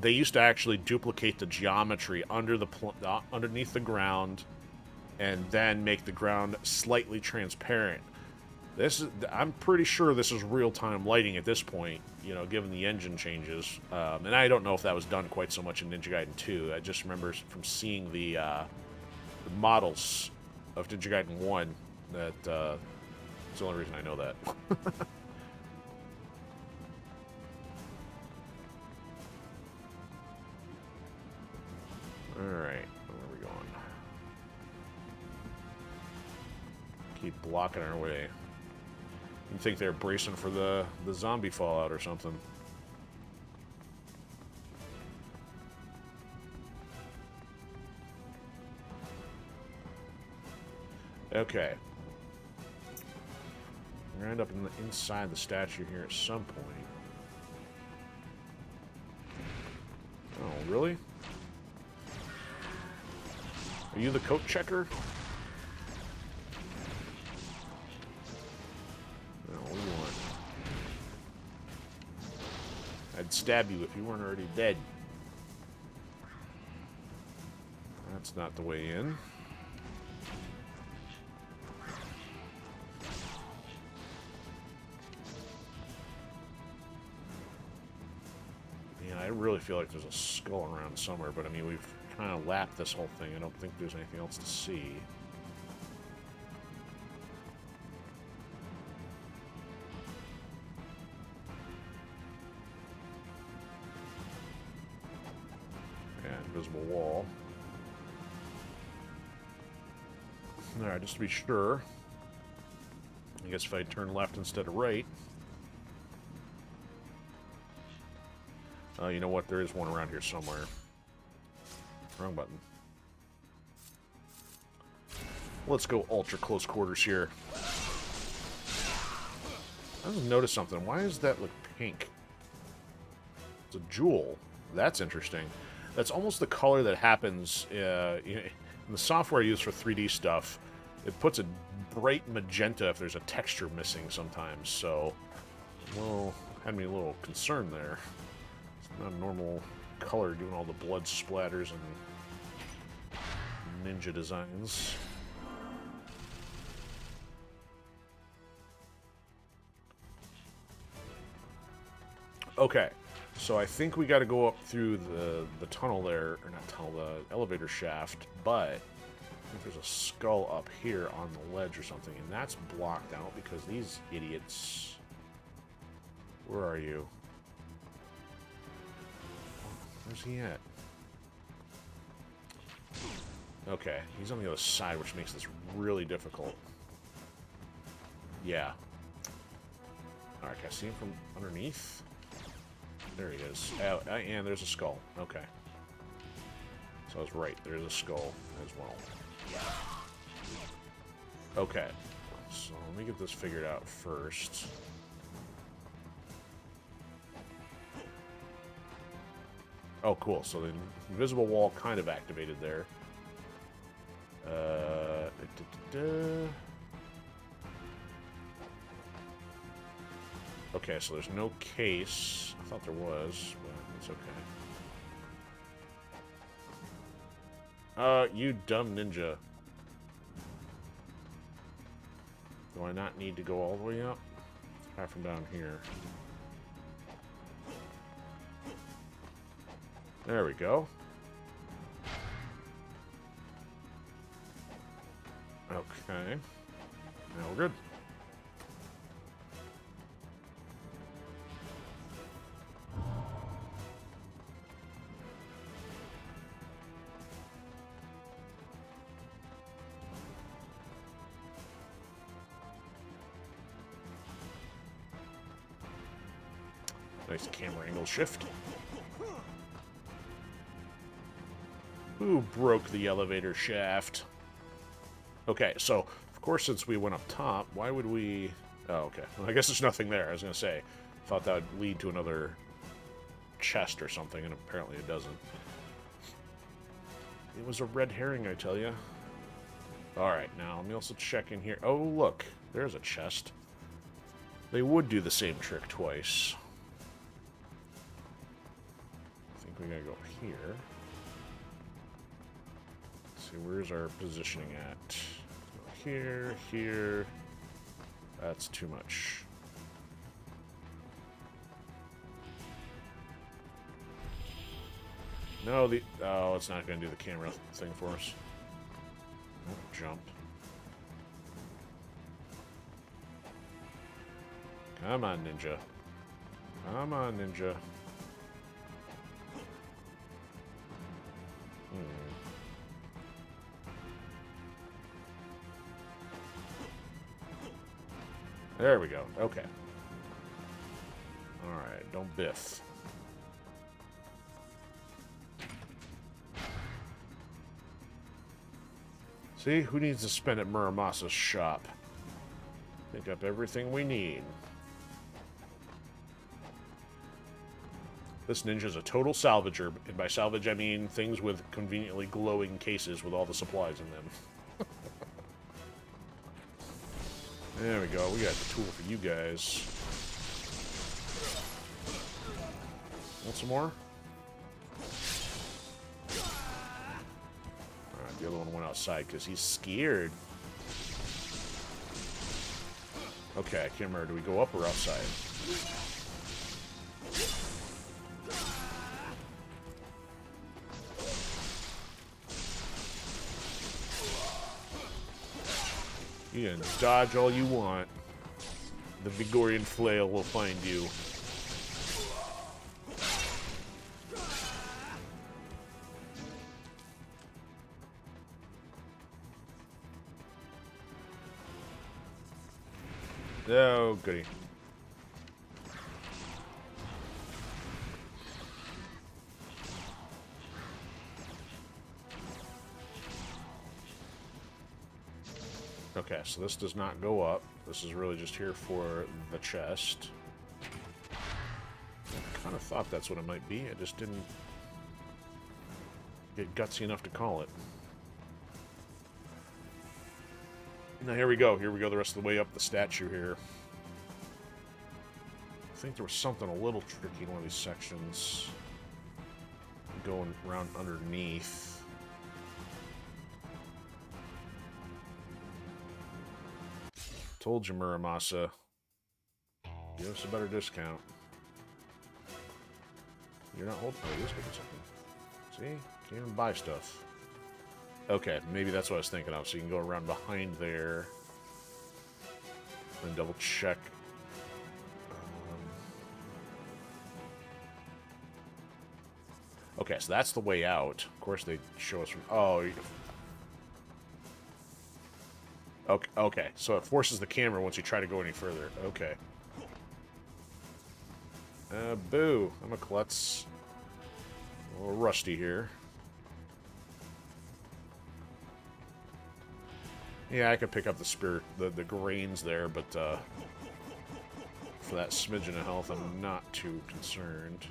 they used to actually duplicate the geometry underneath the ground, and then make the ground slightly transparent. I'm pretty sure this is real-time lighting at this point, you know, given the engine changes. And I don't know if that was done quite so much in Ninja Gaiden 2. I just remember from seeing the models of Ninja Gaiden 1 that That's the only reason I know that. Alright, where are we going? Keep blocking our way. You'd think they're bracing for the zombie fallout or something. Okay. We're gonna end up inside the statue here at some point. Oh, really? Are you the coat checker? No, we want. I'd stab you if you weren't already dead. That's not the way in. I really feel like there's a skull around somewhere, but I mean, we've kind of lapped this whole thing. I don't think there's anything else to see. Yeah, invisible wall. Alright, just to be sure. I guess if I turn left instead of right. You know what? There is one around here somewhere. Wrong button. Let's go ultra close quarters here. I just noticed something. Why does that look pink? It's a jewel. That's interesting. That's almost the color that happens in the software I use for 3D stuff. It puts a bright magenta if there's a texture missing sometimes. So, well, had me a little concerned there. Not a normal color doing all the blood splatters and ninja designs. Okay, so I think we got to go up through the tunnel there, or not tunnel, the elevator shaft, but I think there's a skull up here on the ledge or something, and that's blocked out because these idiots... Where are you? Where's he at? Okay, he's on the other side, which makes this really difficult. Yeah. Alright, can I see him from underneath? There he is. Oh, and there's a skull. Okay. So I was right. There's a skull as well. Okay. So let me get this figured out first. Oh, cool. So the invisible wall kind of activated there. Okay, so there's no case. I thought there was, but it's okay. You dumb ninja. Do I not need to go all the way up? It's half from down here. There we go. Okay. Now we're good. Nice camera angle shift. Who broke the elevator shaft? Okay, so, of course, since we went up top, why would we... Oh, okay. Well, I guess there's nothing there. I was going to say, thought that would lead to another chest or something, and apparently it doesn't. It was a red herring, I tell you. Alright, now, let me also check in here. Oh, look. There's a chest. They would do the same trick twice. I think we gotta go here. See, where's our positioning at? Here, here. That's too much. No, oh, it's not going to do the camera thing for us. Oh, jump. Come on, Ninja. Come on, Ninja. There we go. Okay. Alright, don't biff. See? Who needs to spend at Muramasa's shop? Pick up everything we need. This ninja's a total salvager, and by salvage I mean things with conveniently glowing cases with all the supplies in them. There we go, we got the tool for you guys. Want some more? Alright, the other one went outside because he's scared. Okay, I can't remember, do we go up or outside? You can dodge all you want. The Vigorian flail will find you. Oh, goody. Okay, so this does not go up. This is really just here for the chest. I kind of thought that's what it might be. I just didn't get gutsy enough to call it. Now here we go. Here we go the rest of the way up the statue here. I think there was something a little tricky in one of these sections. Going around underneath. Told you, Muramasa. Give us a better discount. You're not holding. Oh, this could be something. See? Can't even buy stuff. Okay, maybe that's what I was thinking of. So you can go around behind there. And double check. Okay, so that's the way out. Of course, they show us from. Oh. Okay, so it forces the camera once you try to go any further. Okay. Boo. I'm a klutz. A little rusty here. Yeah, I could pick up the spirit, the grains there, but for that smidgen of health, I'm not too concerned.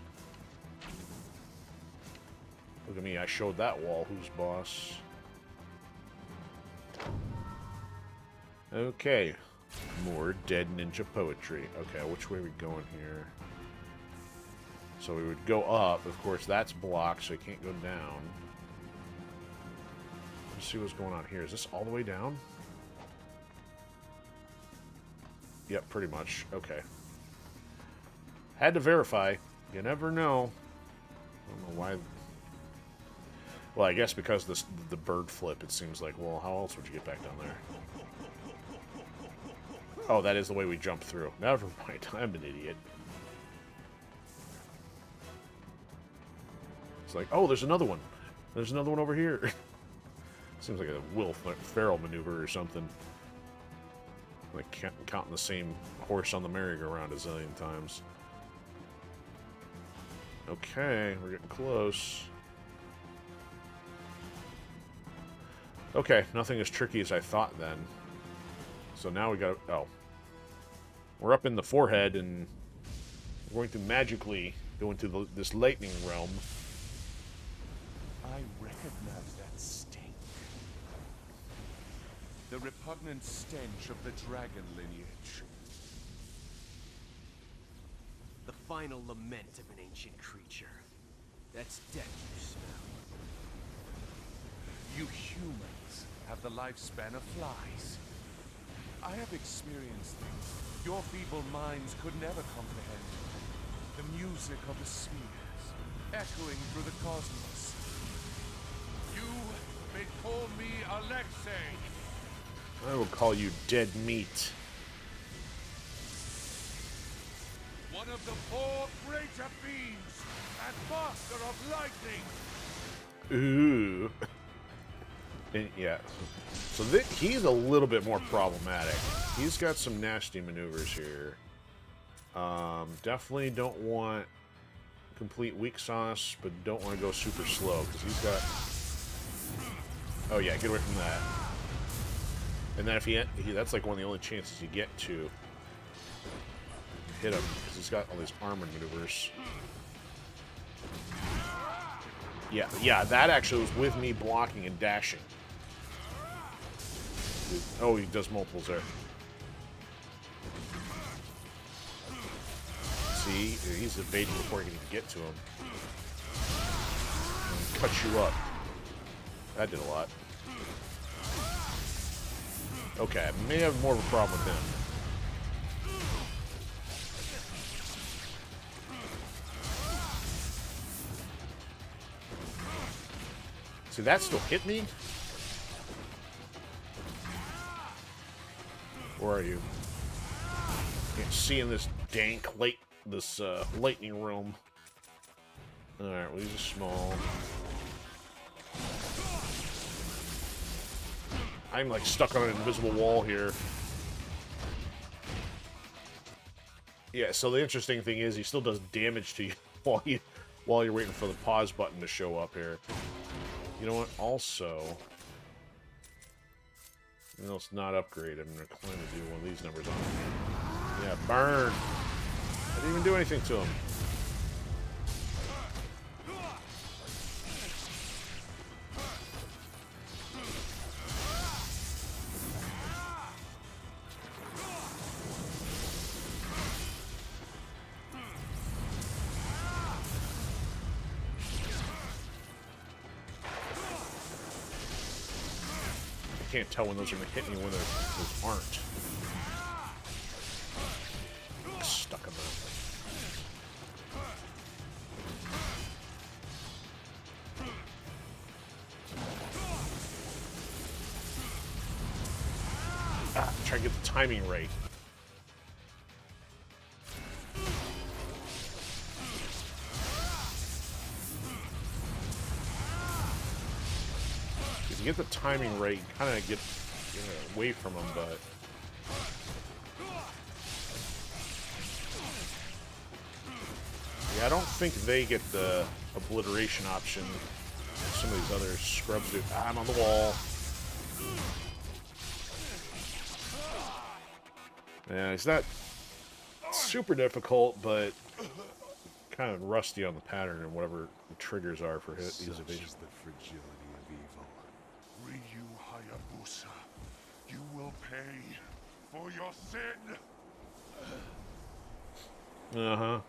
Look at me, I showed that wall who's boss. Okay, more dead ninja poetry. Okay, which way are we going here? So we would go up. Of course, that's blocked, so you can't go down. Let's see what's going on here. Is this all the way down? Yep, pretty much. Okay. Had to verify. You never know. I don't know why. Well, I guess because the bird flip, it seems like, well, how else would you get back down there? Oh, that is the way we jump through. Never mind, I'm an idiot. It's like, oh, there's another one. There's another one over here. Seems like a Will Ferrell maneuver or something. Like counting the same horse on the merry-go-round a zillion times. Okay, we're getting close. Okay, nothing as tricky as I thought then. So now we got. Oh. We're up in the forehead, and we're going to magically go into this lightning realm. I recognize that stink. The repugnant stench of the dragon lineage. The final lament of an ancient creature. That's death you smell. You humans have the lifespan of flies. I have experienced things your feeble minds could never comprehend. The music of the spheres, echoing through the cosmos. You may call me Alexei. I will call you dead meat. one of the 4 greater fiends, and master of lightning. Ooh. And, yeah. So he's a little bit more problematic. He's got some nasty maneuvers here. Definitely don't want complete weak sauce, but don't want to go super slow, because he's got... Oh yeah, get away from that. And then if that's like one of the only chances you get to hit him, because he's got all these armored maneuvers. Yeah, that actually was with me blocking and dashing. Oh, he does multiples there. See, he's evading before you can even get to him. And cut you up. That did a lot. Okay, I may have more of a problem with him. See, that still hit me? Where are you? Can't see in this dank lightning realm. Alright, well, these are small. I'm like stuck on an invisible wall here. Yeah, so the interesting thing is he still does damage to you while you're waiting for the pause button to show up here. You know what? Also, even though it's not upgraded, I'm going to claim to do one of these numbers on. Yeah, burn! I didn't even do anything to him. I can't tell when those are going to hit me when those aren't. Stuck in that. Try to get the timing right. If you get the timing right, you kind of get away from them, but... Yeah, I don't think they get the obliteration option. Some of these other scrubs do. I'm on the wall. Yeah, it's not super difficult, but kind of rusty on the pattern and whatever the triggers are for his evasion. Such is the fragility of evil. Ryu Hayabusa, you will pay for your sin. Uh-huh.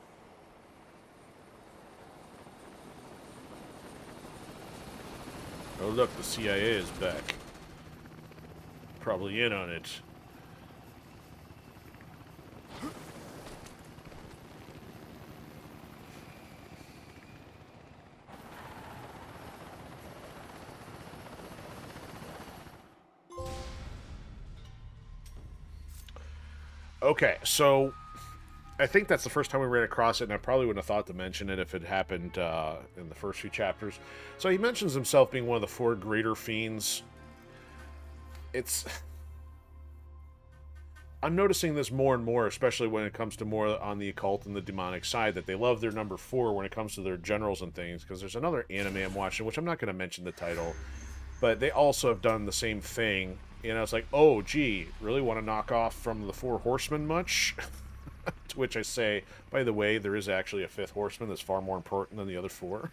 Oh, look, the CIA is back. Probably in on it. Okay, so I think that's the first time we ran across it, and I probably wouldn't have thought to mention it if it happened in the first few chapters. So he mentions himself being one of the 4 greater fiends. I'm noticing this more and more, especially when it comes to more on the occult and the demonic side, that they love their number 4 when it comes to their generals and things, because there's another anime I'm watching, which I'm not going to mention the title, but they also have done the same thing. And I was like, oh, gee, really want to knock off from the 4 horsemen much? To which I say, by the way, there is actually a 5th horseman that's far more important than the other 4.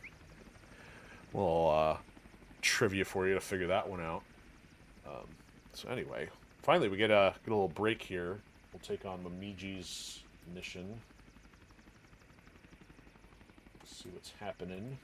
Well, trivia for you to figure that one out. So anyway, finally we get a little break here. We'll take on Mamiji's mission. See what's happening.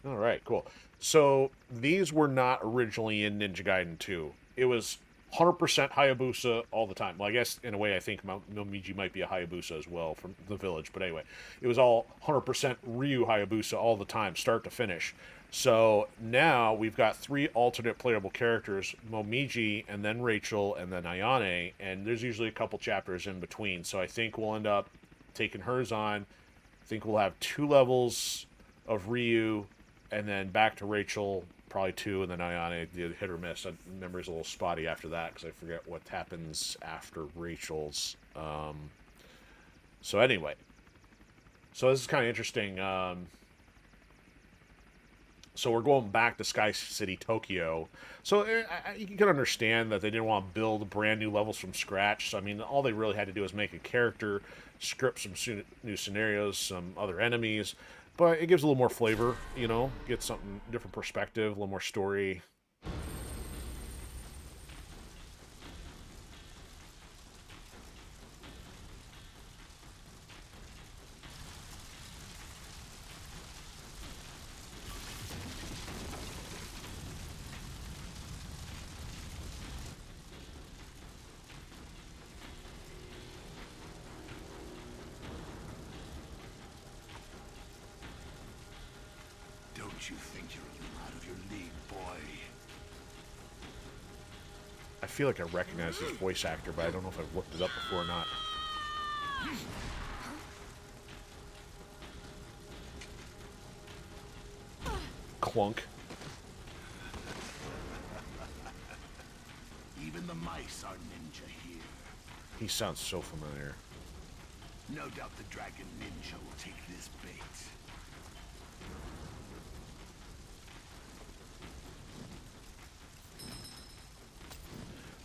Alright, cool. So, these were not originally in Ninja Gaiden 2. It was 100% Hayabusa all the time. Well, I guess in a way I think Momiji might be a Hayabusa as well from the village. But anyway, it was all 100% Ryu Hayabusa all the time, start to finish. So now we've got 3 alternate playable characters, Momiji, and then Rachel, and then Ayane, and there's usually a couple chapters in between. So I think we'll end up taking hers on. I think we'll have 2 levels of Ryu, and then back to Rachel, probably 2, and then Ayane, the hit or miss. Memory's a little spotty after that, because I forget what happens after Rachel's. So anyway. So this is kind of interesting. So we're going back to Sky City, Tokyo. So you can understand that they didn't want to build brand new levels from scratch. So, I mean, all they really had to do was make a character, script some new scenarios, some other enemies. But it gives a little more flavor, you know, get something different perspective, a little more story. Don't you think you're a little out of your league, boy? I feel like I recognize his voice actor, but I don't know if I've looked it up before or not. Clunk. Even the mice are ninja here. He sounds so familiar. No doubt the dragon ninja will take this bait.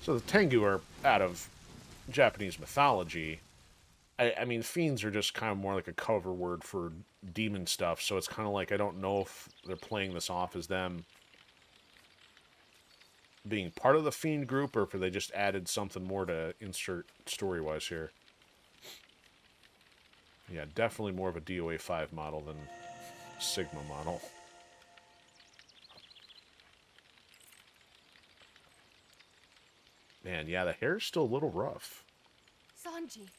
So the Tengu are out of Japanese mythology. I mean, fiends are just kind of more like a cover word for demon stuff, so it's kind of like I don't know if they're playing this off as them being part of the fiend group, or if they just added something more to insert story-wise here. Yeah, definitely more of a DOA 5 model than Sigma model. Man, yeah, the hair's still a little rough. Sanji.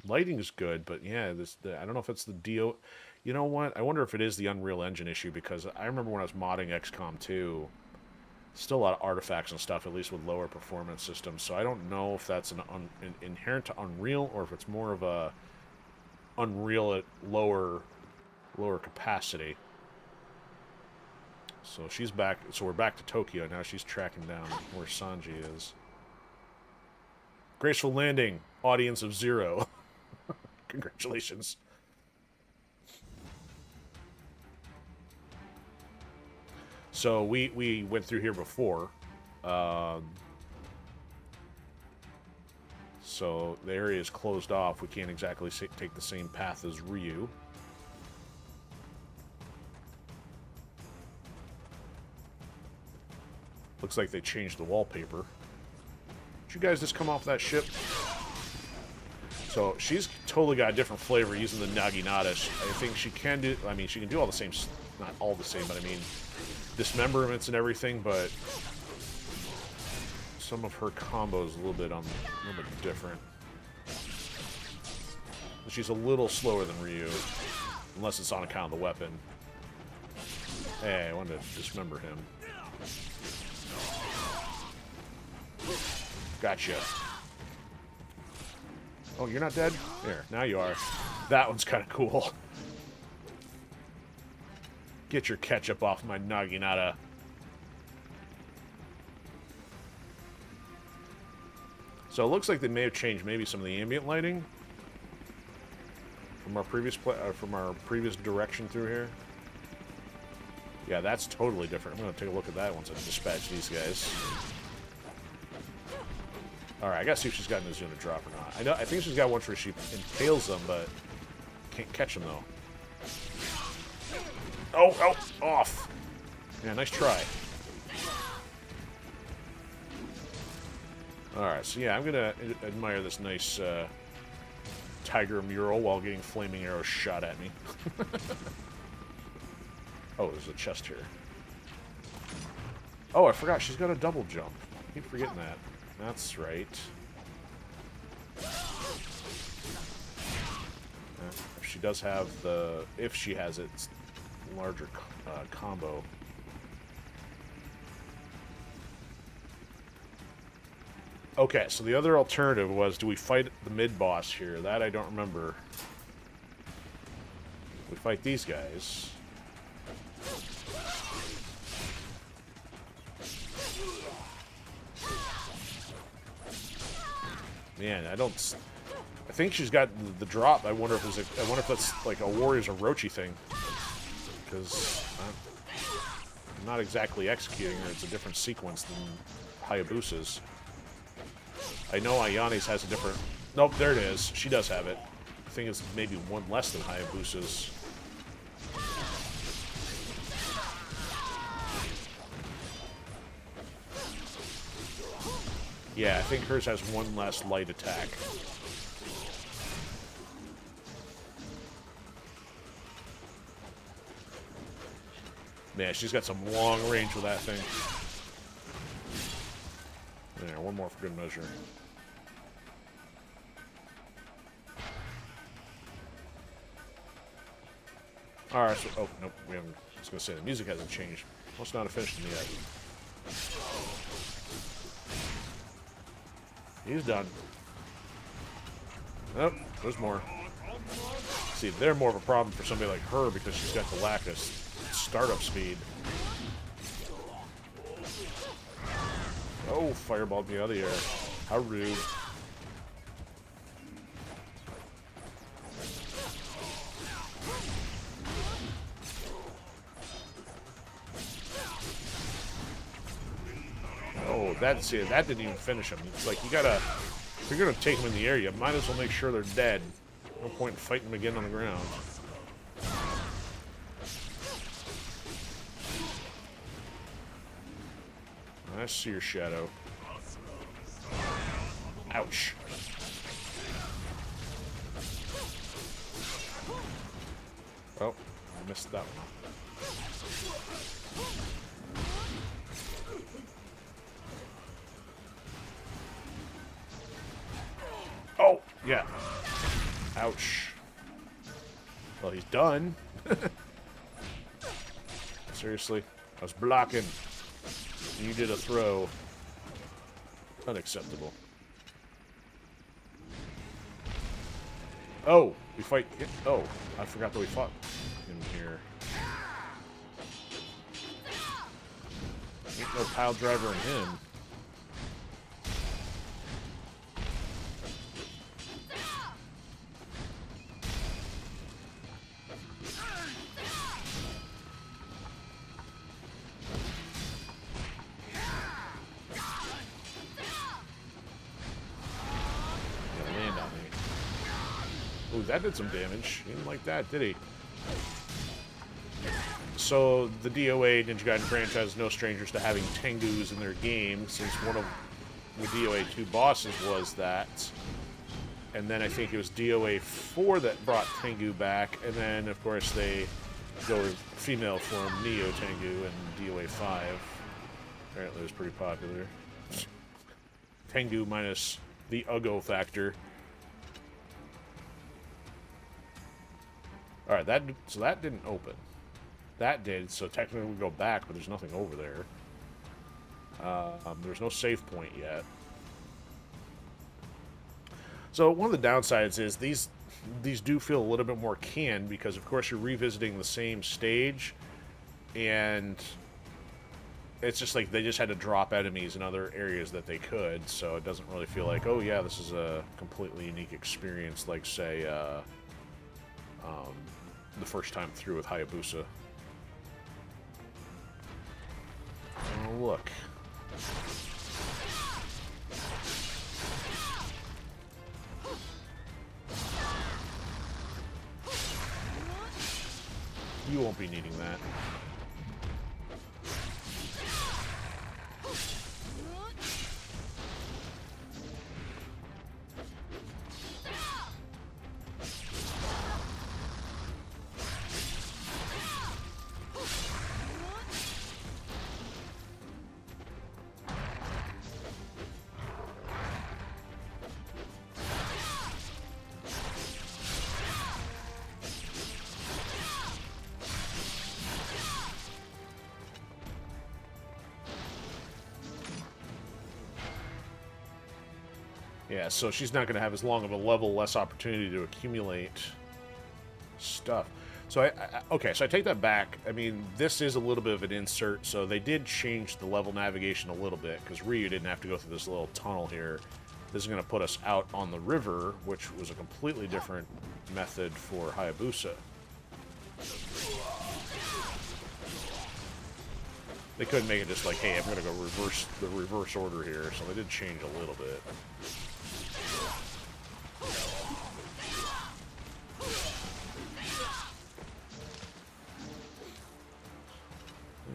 Lighting is good, but yeah, I don't know if it's the DO. You know what? I wonder if it is the Unreal Engine issue, because I remember when I was modding XCOM 2, still a lot of artifacts and stuff, at least with lower performance systems. So I don't know if that's an inherent to Unreal, or if it's more of a Unreal at lower capacity. So she's back. So we're back to Tokyo now. She's tracking down where Sanji is. Graceful landing, audience of 0. Congratulations. So we went through here before. So the area is closed off. We can't exactly take the same path as Ryu. Looks like they changed the wallpaper. Did you guys just come off that ship? So she's totally got a different flavor using the Naginatas. I think she can do, I mean, she can do all the same, not all the same, but I mean, dismemberments and everything, but some of her combos a little bit different. She's a little slower than Ryu, unless it's on account of the weapon. Hey, I wanted to dismember him. Gotcha. Oh, you're not dead? There, now you are. That one's kind of cool. Get your ketchup off my Naginata. So it looks like they may have changed maybe some of the ambient lighting from our previous direction through here. Yeah, that's totally different. I'm going to take a look at that once I dispatch these guys. Alright, I gotta see if she's got Nizuna drop or not. I think she's got one where she impales them, but can't catch them though. Oh, off! Yeah, nice try. Alright, so yeah, I'm gonna admire this nice tiger mural while getting flaming arrows shot at me. Oh, there's a chest here. Oh, I forgot, she's got a double jump. keep forgetting that. That's right. If she does have the... If she has it, it's larger combo. Okay, so the other alternative was, do we fight the mid-boss here? That I don't remember. We fight these guys. Man, I think she's got the drop. I wonder if it's I wonder if that's like a Warriors of Orochi thing, because I'm not exactly executing her. It's a different sequence than Hayabusa's. I know Ayani's has a different... Nope, there it is. She does have it. I think it's maybe one less than Hayabusa's. Yeah, I think hers has one less light attack. Man, she's got some long range with that thing. There, one more for good measure. Alright, so... Oh, nope, we haven't... I was gonna say, the music hasn't changed. Must not have finished them yet. He's done. Oh, there's more. See, they're more of a problem for somebody like her because she's got the lack of startup speed. Oh, fireballed me out of the air. How rude. Oh, that didn't even finish him. It's like, you gotta... If you're gonna take them in the air, you might as well make sure they're dead. No point in fighting them again on the ground. I see your shadow. Ouch. Oh, I missed that one. Oh, yeah. Ouch. Well, he's done. Seriously? I was blocking. You did a throw. Unacceptable. Oh, we fight... Oh, I forgot that we fought him here. Ain't no pile driver in him. That did some damage. He didn't like that, did he? So, the DOA Ninja Gaiden franchise is no strangers to having Tengus in their game, since one of the DOA 2 bosses was that. And then I think it was DOA 4 that brought Tengu back, and then, of course, they go with female form Neo Tengu in DOA 5. Apparently it was pretty popular. Tengu minus the Ugo factor. Alright, so that didn't open. That did, so technically we go back, but there's nothing over there. There's no save point yet. So one of the downsides is these do feel a little bit more canned, because of course you're revisiting the same stage, and it's just like they just had to drop enemies in other areas that they could, so it doesn't really feel like, oh yeah, this is a completely unique experience, like, say, the first time through with Hayabusa. Oh, look. You won't be needing that. Yeah, so she's not going to have as long of a level, less opportunity to accumulate stuff. So, okay, so I take that back. I mean, this is a little bit of an insert, so they did change the level navigation a little bit, because Ryu didn't have to go through this little tunnel here. This is going to put us out on the river, which was a completely different method for Hayabusa. They couldn't make it just like, hey, I'm going to go reverse order here, so they did change a little bit.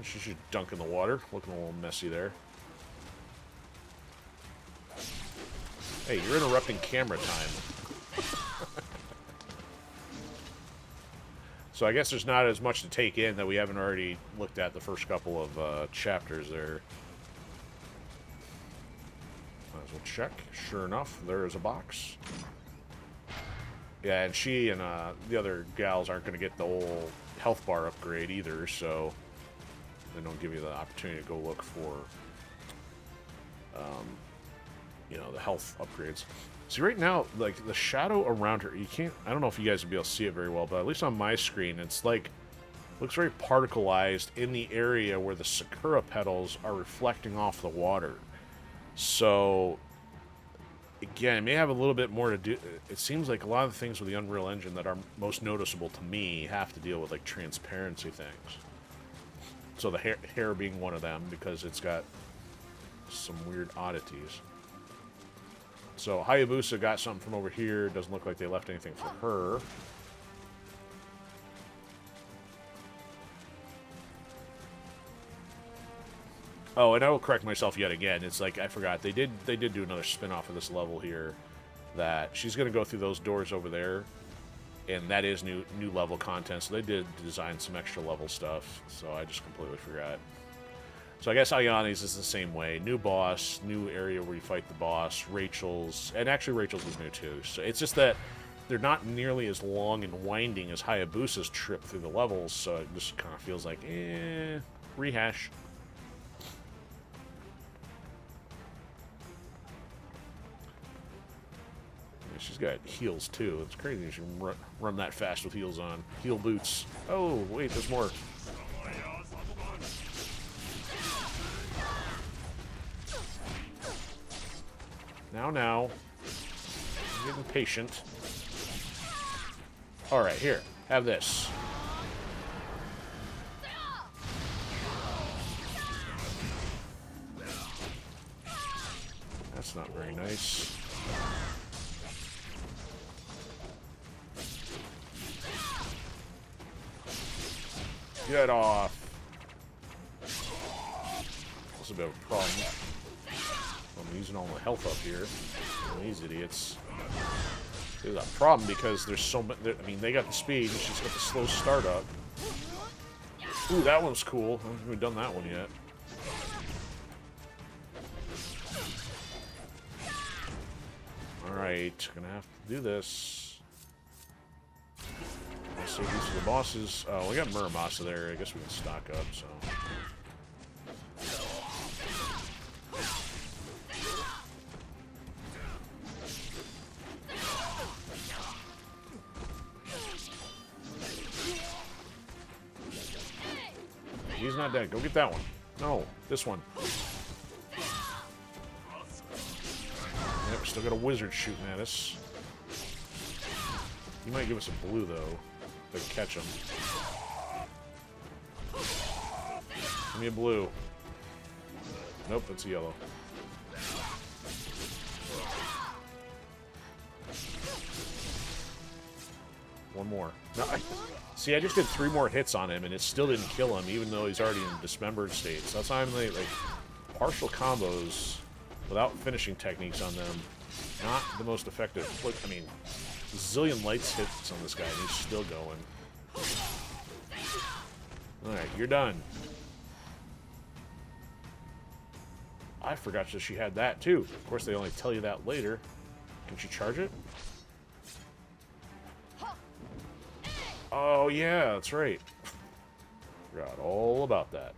She should dunk in the water. Looking a little messy there. Hey, you're interrupting camera time. So I guess there's not as much to take in that we haven't already looked at the first couple of chapters there. Might as well check. Sure enough, there is a box. Yeah, and she and the other gals aren't going to get the whole health bar upgrade either, so they don't give you the opportunity to go look for, you know, the health upgrades. See, right now, like, the shadow around her, you can't, I don't know if you guys will be able to see it very well, but at least on my screen, it's like, looks very particleized in the area where the Sakura petals are reflecting off the water. So, again, it may have a little bit more to do. It seems like a lot of the things with the Unreal Engine that are most noticeable to me have to deal with, like, transparency things. So the hair being one of them, because it's got some weird oddities. So Hayabusa got something from over here. Doesn't look like they left anything for her. Oh, and I will correct myself yet again. It's like, I forgot. They did do another spin-off of this level here. That she's going to go through those doors over there. And that is new level content, so they did design some extra level stuff, so I just completely forgot. So I guess Ayani's is the same way. New boss, new area where you fight the boss, Rachel's, and actually Rachel's is new too. So it's just that they're not nearly as long and winding as Hayabusa's trip through the levels, so it just kind of feels like, rehash. She's got heels, too. It's crazy she can run that fast with heels on. Heel boots. Oh, wait, there's more. Now. I'm getting patient. Alright, here. Have this. That's not very nice. Get off. That's a bit of a problem. I'm using all my health up here. These idiots. There's a problem because there's so much. I mean, they got the speed, and she's got the slow startup. Ooh, that one's cool. I haven't even done that one yet. Alright, gonna have to do this. Save these for the bosses. Oh, we got Muramasa there. I guess we can stock up, so. He's not dead. Go get that one. No, this one. Yep, still got a wizard shooting at us. He might give us a blue, though. If I catch him. Give me a blue. Nope, it's a yellow. One more. No, see, I just did 3 more hits on him, and it still didn't kill him, even though he's already in dismembered state. So that's why I'm like partial combos without finishing techniques on them. Not the most effective. Look, I mean, a zillion lights hits on this guy, and he's still going. Alright, you're done. I forgot that she had that, too. Of course, they only tell you that later. Can she charge it? Oh, yeah, that's right. Forgot all about that.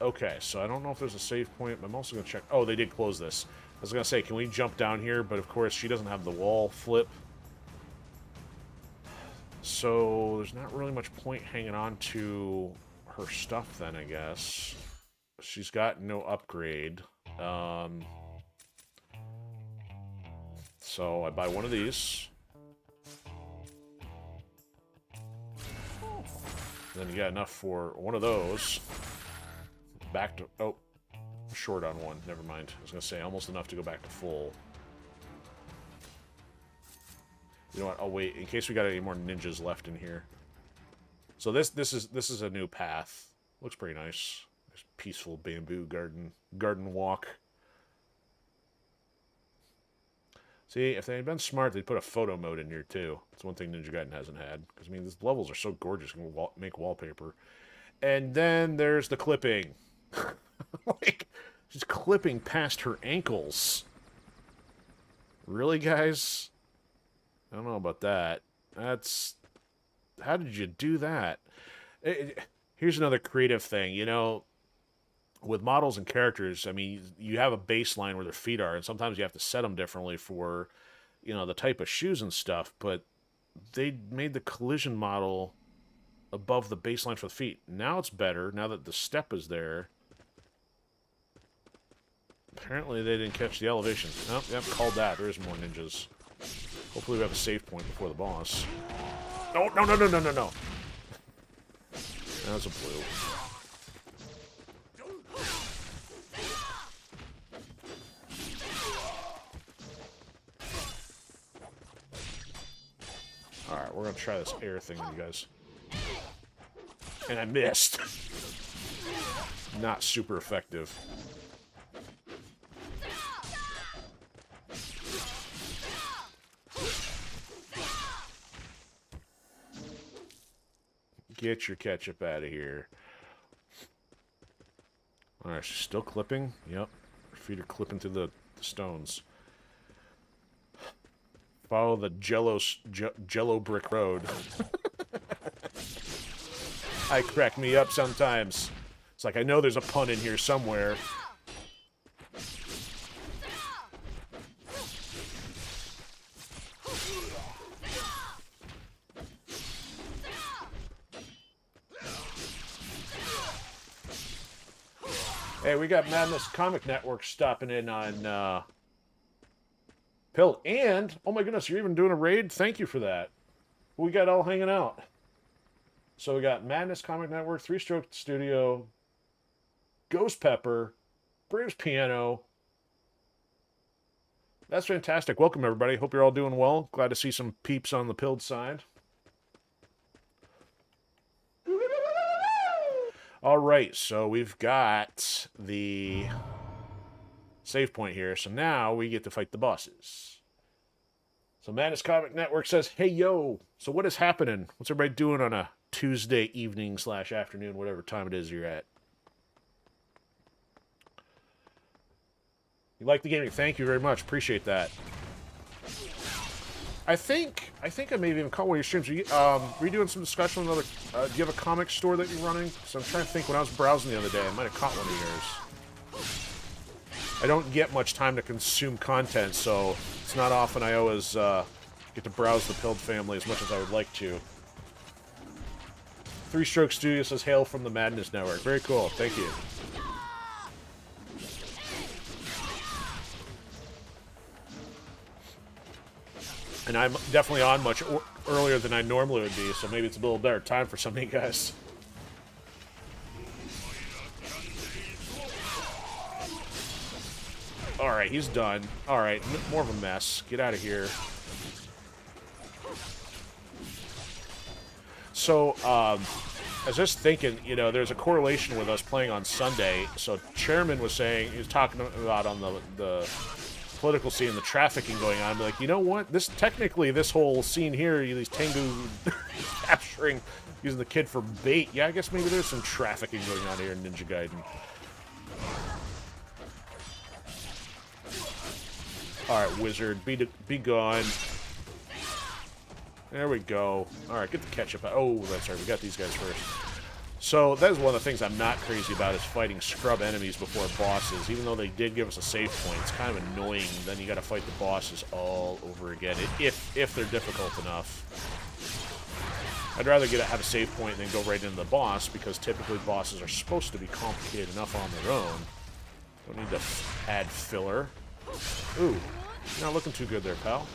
Okay, so I don't know if there's a save point, but I'm also going to check. Oh, they did close this. was gonna say, can we jump down here? But of course, she doesn't have the wall flip. So there's not really much point hanging on to her stuff then, I guess. She's got no upgrade. So I buy one of these. Then you got enough for one of those. Back to... Oh, short on one. Never mind. I was going to say almost enough to go back to full. You know what? I'll wait in case we got any more ninjas left in here. So this is a new path. Looks pretty nice. There's peaceful bamboo garden walk. See, if they had been smart, they'd put a photo mode in here too. It's one thing Ninja Gaiden hasn't had. Because I mean, these levels are so gorgeous, you can make wallpaper. And then there's the clipping. Like, she's clipping past her ankles. Really, guys? I don't know about that. That's... How did you do that? Here's another creative thing. You know, with models and characters, I mean, you have a baseline where their feet are, and sometimes you have to set them differently for, you know, the type of shoes and stuff, but they made the collision model above the baseline for the feet. Now it's better, now that the step is there. Apparently they didn't catch the elevation. Oh, yep, called that. There's more ninjas. Hopefully we have a save point before the boss. No, no, no, no, no, no, no. That's a blue. Alright, we're gonna try this air thing with you guys. And I missed. Not super effective. Get your ketchup out of here. Alright, she's still clipping. Yep. Her feet are clipping through the stones. Follow the jello brick road. I crack me up sometimes. It's like I know there's a pun in here somewhere. Hey, we got Madness Comic Network stopping in on Pill. And, oh my goodness, you're even doing a raid? Thank you for that. We got all hanging out. So we got Madness Comic Network, Three Stroke Studio, Ghost Pepper, Braves Piano. That's fantastic. Welcome, everybody. Hope you're all doing well. Glad to see some peeps on the Pilled side. All right, so we've got the save point here. So now we get to fight the bosses. So Madness Comic Network says, hey, yo. So what is happening? What's everybody doing on a Tuesday evening / afternoon, whatever time it is you're at? You like the gaming? Thank you very much. Appreciate that. I think I maybe even caught one of your streams. Were you doing some discussion with another... do you have a comic store that you're running? So I'm trying to think, when I was browsing the other day, I might have caught one of yours. I don't get much time to consume content, so it's not often I always get to browse the Pilled family as much as I would like to. Three Stroke Studio says, hail from the Madness Network. Very cool. Thank you. And I'm definitely on much earlier than I normally would be, so maybe it's a little better time for some of you guys. Alright, he's done. Alright, more of a mess. Get out of here. So, I was just thinking, you know, there's a correlation with us playing on Sunday. So, Chairman was saying, he was talking about on the political scene, the trafficking going on. Like, you know what? Technically, this whole scene here, these Tengu capturing, using the kid for bait. Yeah, I guess maybe there's some trafficking going on here in Ninja Gaiden. Alright, wizard, be gone. There we go. Alright, get the ketchup out. Oh, that's right, we got these guys first. So that is one of the things I'm not crazy about is fighting scrub enemies before bosses. Even though they did give us a save point, it's kind of annoying. Then you got to fight the bosses all over again, if they're difficult enough. I'd rather have a save point and then go right into the boss, because typically bosses are supposed to be complicated enough on their own. Don't need to add filler. Ooh, you're not looking too good there, pal.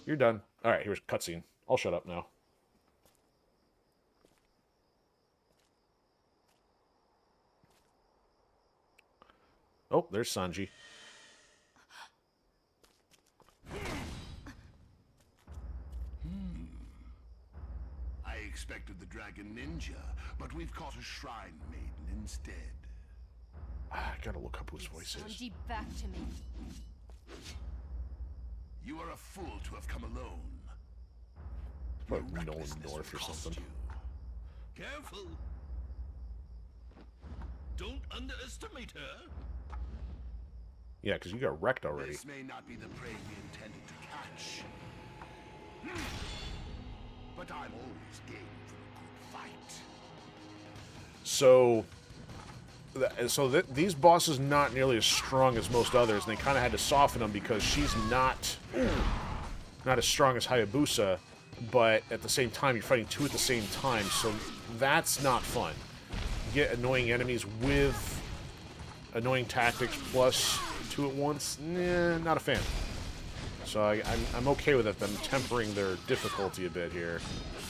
You're done. All right, here's a cutscene. I'll shut up now. Oh, there's Sanji. I expected the Dragon Ninja, but we've caught a Shrine Maiden instead. I gotta look up whose voice is. Sanji, back to me. You are a fool to have come alone. Probably Your Nolan recklessness North or will cost something. you. Careful. Don't underestimate her. Yeah, because you got wrecked already. This may not be the prey we intended to catch. But I'm always game for a good fight. So these bosses not nearly as strong as most others, and they kind of had to soften them because she's not as strong as Hayabusa, but at the same time, you're fighting two at the same time, so that's not fun. You get annoying enemies with annoying tactics plus two at once, nah, not a fan. So I'm okay with it, them tempering their difficulty a bit here.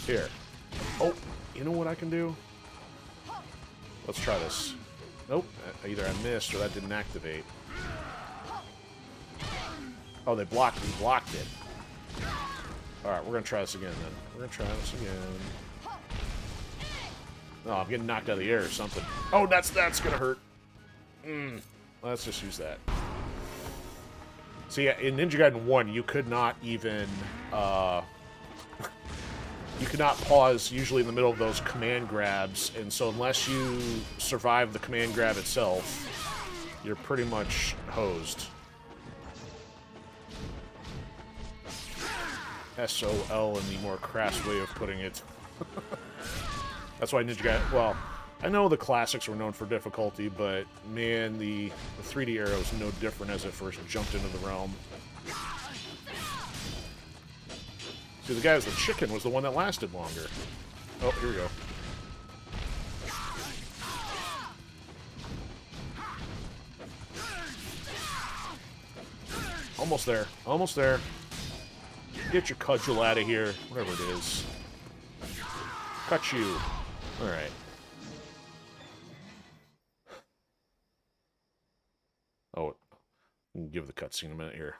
Here. Oh, you know what I can do? Let's try this. Nope, either I missed or that didn't activate. Oh, we blocked it. Alright, we're gonna try this again then. We're gonna try this again. Oh, I'm getting knocked out of the air or something. Oh, that's gonna hurt. Let's just use that. So yeah, in Ninja Gaiden 1, you could not even, you could not pause usually in the middle of those command grabs, and so unless you survive the command grab itself, you're pretty much hosed. SOL in the more crass way of putting it. That's why Ninja Gaiden, well, I know the classics were known for difficulty, but man, the 3D arrow is no different as it first jumped into the realm. See, the guy with the chicken was the one that lasted longer. Oh, here we go. Almost there. Almost there. Get your cudgel out of here. Whatever it is. Cut you. Alright. Oh, give the cutscene a minute here.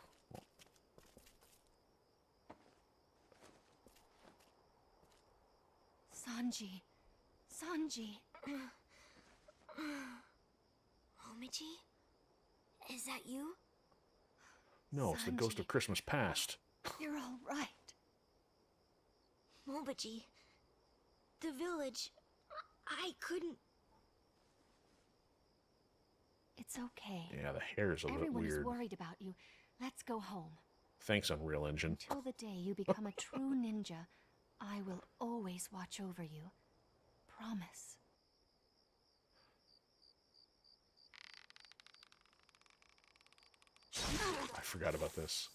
Sanji. Sanji. Momiji? Is that you? No, it's the ghost of Christmas past. You're all right. Momiji. The village. I couldn't. It's okay. Yeah, the hair's a little Everyone is weird. worried about you. Let's go home. Thanks, Unreal Engine. Till the day you become a true ninja, I will always watch over you. Promise. I forgot about this.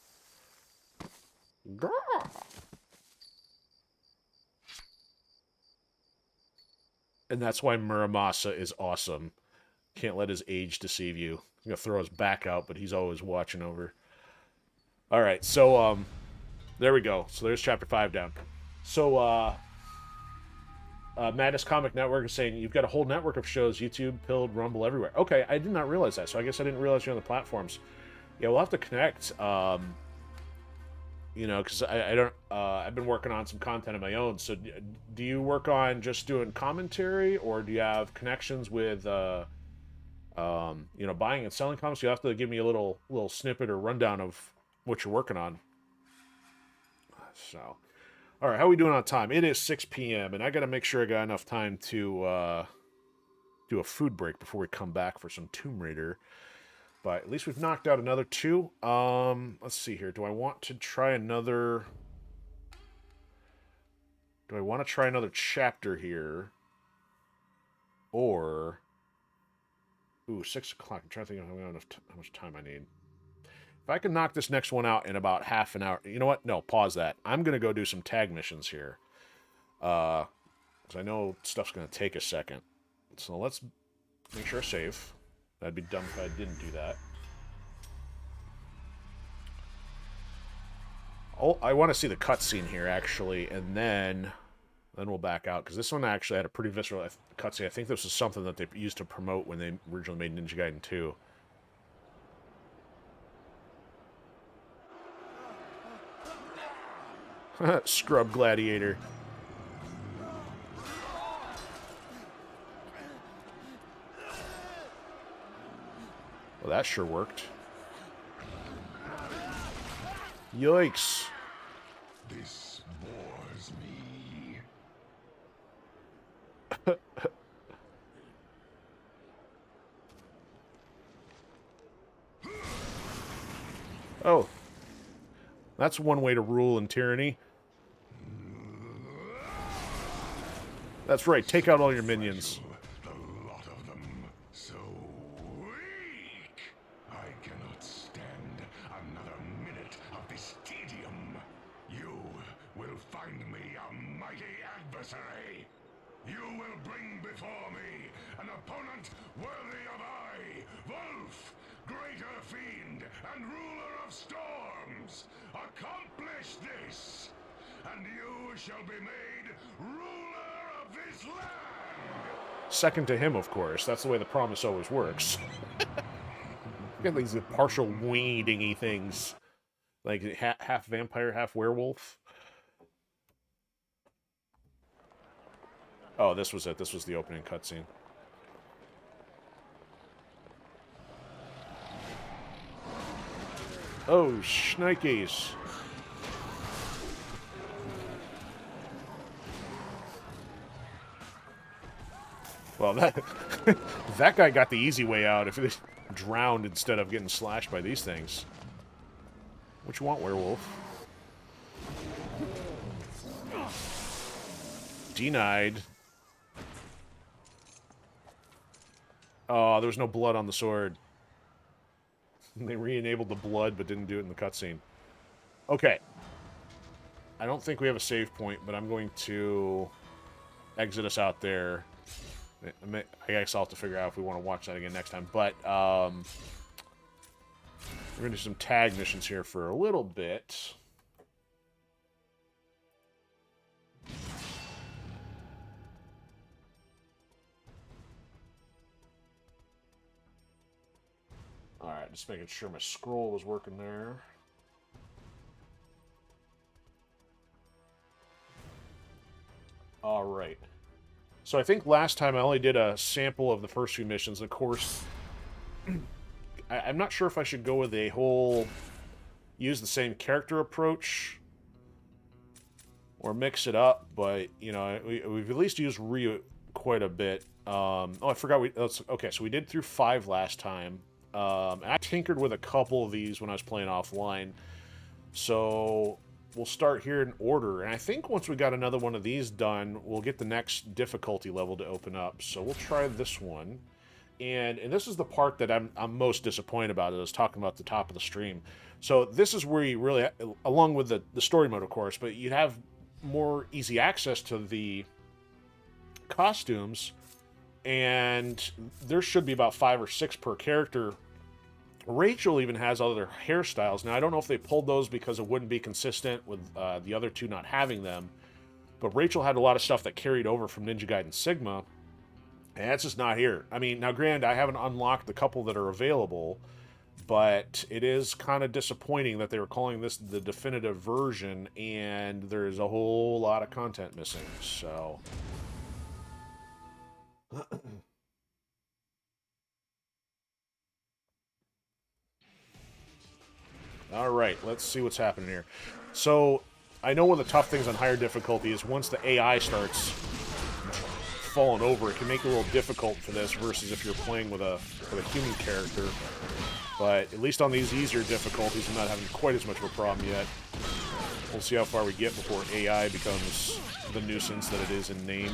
And that's why Muramasa is awesome. Can't let his age deceive you. He's gonna throw his back out, but he's always watching over. Alright, so, there we go. So there's chapter 5 down. So, Madness Comic Network is saying you've got a whole network of shows, YouTube, Pilled, Rumble, everywhere. Okay, I did not realize that, so I guess I didn't realize you're on the platforms. Yeah, we'll have to connect, you know, because I don't, I've been working on some content of my own, so do you work on just doing commentary, or do you have connections with, you know, buying and selling comics? You have to give me a little snippet or rundown of what you're working on. So, all right, how are we doing on time? It is 6 p.m., and I got to make sure I got enough time to do a food break before we come back for some Tomb Raider. But at least we've knocked out another 2. Let's see here. Do I want to try another... Do I want to try another chapter here? Or... Ooh, 6 o'clock. I'm trying to think of how much time I need. If I can knock this next one out in about half an hour... You know what? No, pause that. I'm going to go do some tag missions here. Because I know stuff's going to take a second. So let's make sure I save. That'd be dumb if I didn't do that. Oh, I want to see the cutscene here, actually, and then we'll back out, because this one actually had a pretty visceral cutscene. I think this is something that they used to promote when they originally made Ninja Gaiden 2. Scrub Gladiator. Well, that sure worked. Yikes. This bores me. Oh. That's one way to rule in tyranny. That's right, take out all your minions. A lot of them. So weak. I cannot stand another minute of this tedium. You will find me a mighty adversary. You will bring before me an opponent worthy of I, Wolf, greater fiend and ruler of storms. Accomplish this, and you shall be made ruler of this land. Second to him, of course. That's the way the promise always works. Get these partial wingy dingy things. Like half vampire, half werewolf. Oh, this was it. This was the opening cutscene. Oh, shnikes. Well, that guy got the easy way out if he drowned instead of getting slashed by these things. What you want, werewolf? Denied. Oh, there was no blood on the sword. They re-enabled the blood, but didn't do it in the cutscene. Okay. I don't think we have a save point, but I'm going to exit us out there. I guess I'll have to figure out if we want to watch that again next time. But we're going to do some tag missions here for a little bit. Alright, just making sure my scroll was working there. Alright. So I think last time I only did a sample of the first few missions. Of course, I'm not sure if I should go with a whole use the same character approach or mix it up, but, you know, we've at least used Ryu quite a bit. Oh, I forgot. Okay, so we did through 5 last time. I tinkered with a couple of these when I was playing offline. So we'll start here in order. And I think once we got another one of these done, we'll get the next difficulty level to open up. So we'll try this one. And this is the part that I'm most disappointed about. I was talking about at the top of the stream. So this is where you really, along with the story mode, of course, but you'd have more easy access to the costumes. And there should be about 5 or 6 per character. Rachel even has other hairstyles. Now, I don't know if they pulled those because it wouldn't be consistent with the other two not having them. But Rachel had a lot of stuff that carried over from Ninja Gaiden Sigma. And that's just not here. I mean, now granted, I haven't unlocked the couple that are available. But it is kind of disappointing that they were calling this the definitive version. And there's a whole lot of content missing. So... Alright, let's see what's happening here. So, I know one of the tough things on higher difficulty is once the AI starts falling over, it can make it a little difficult for this versus if you're playing with a human character. But at least on these easier difficulties, I'm not having quite as much of a problem yet. We'll see how far we get before AI becomes the nuisance that it is in name.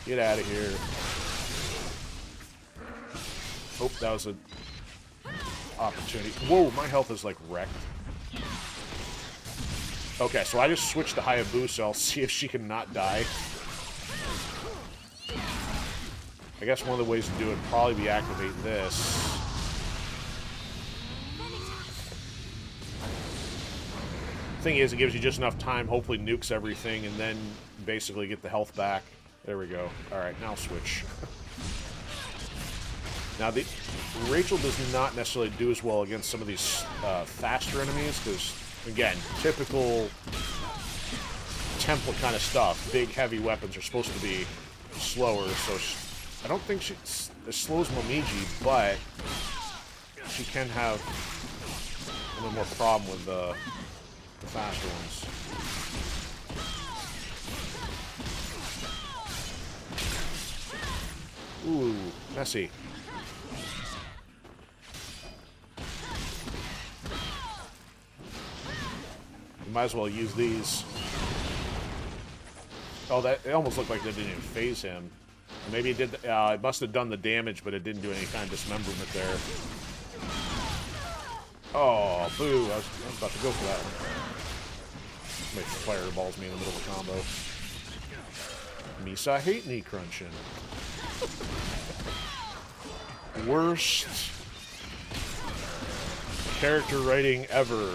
Get out of here. Oh, that was an opportunity. Whoa, my health is like wrecked. Okay, so I just switched to Hayabusa. I'll see if she can not die. I guess one of the ways to do it would probably be activate this. Thing is, it gives you just enough time, hopefully nukes everything, and then basically get the health back. There we go. Alright, now switch. Now, Rachel does not necessarily do as well against some of these faster enemies, because, again, typical template kind of stuff. Big, heavy weapons are supposed to be slower, so I don't think she's as slow as Momiji, but she can have a little more problem with the faster ones. Ooh, messy. You might as well use these. Oh, that it almost looked like that didn't even phase him. Maybe it did. It must have done the damage, but it didn't do any kind of dismemberment there. Oh, boo! I was about to go for that one. Somebody fireballs me in the middle of a combo. Misa hate knee crunching. Worst character writing ever.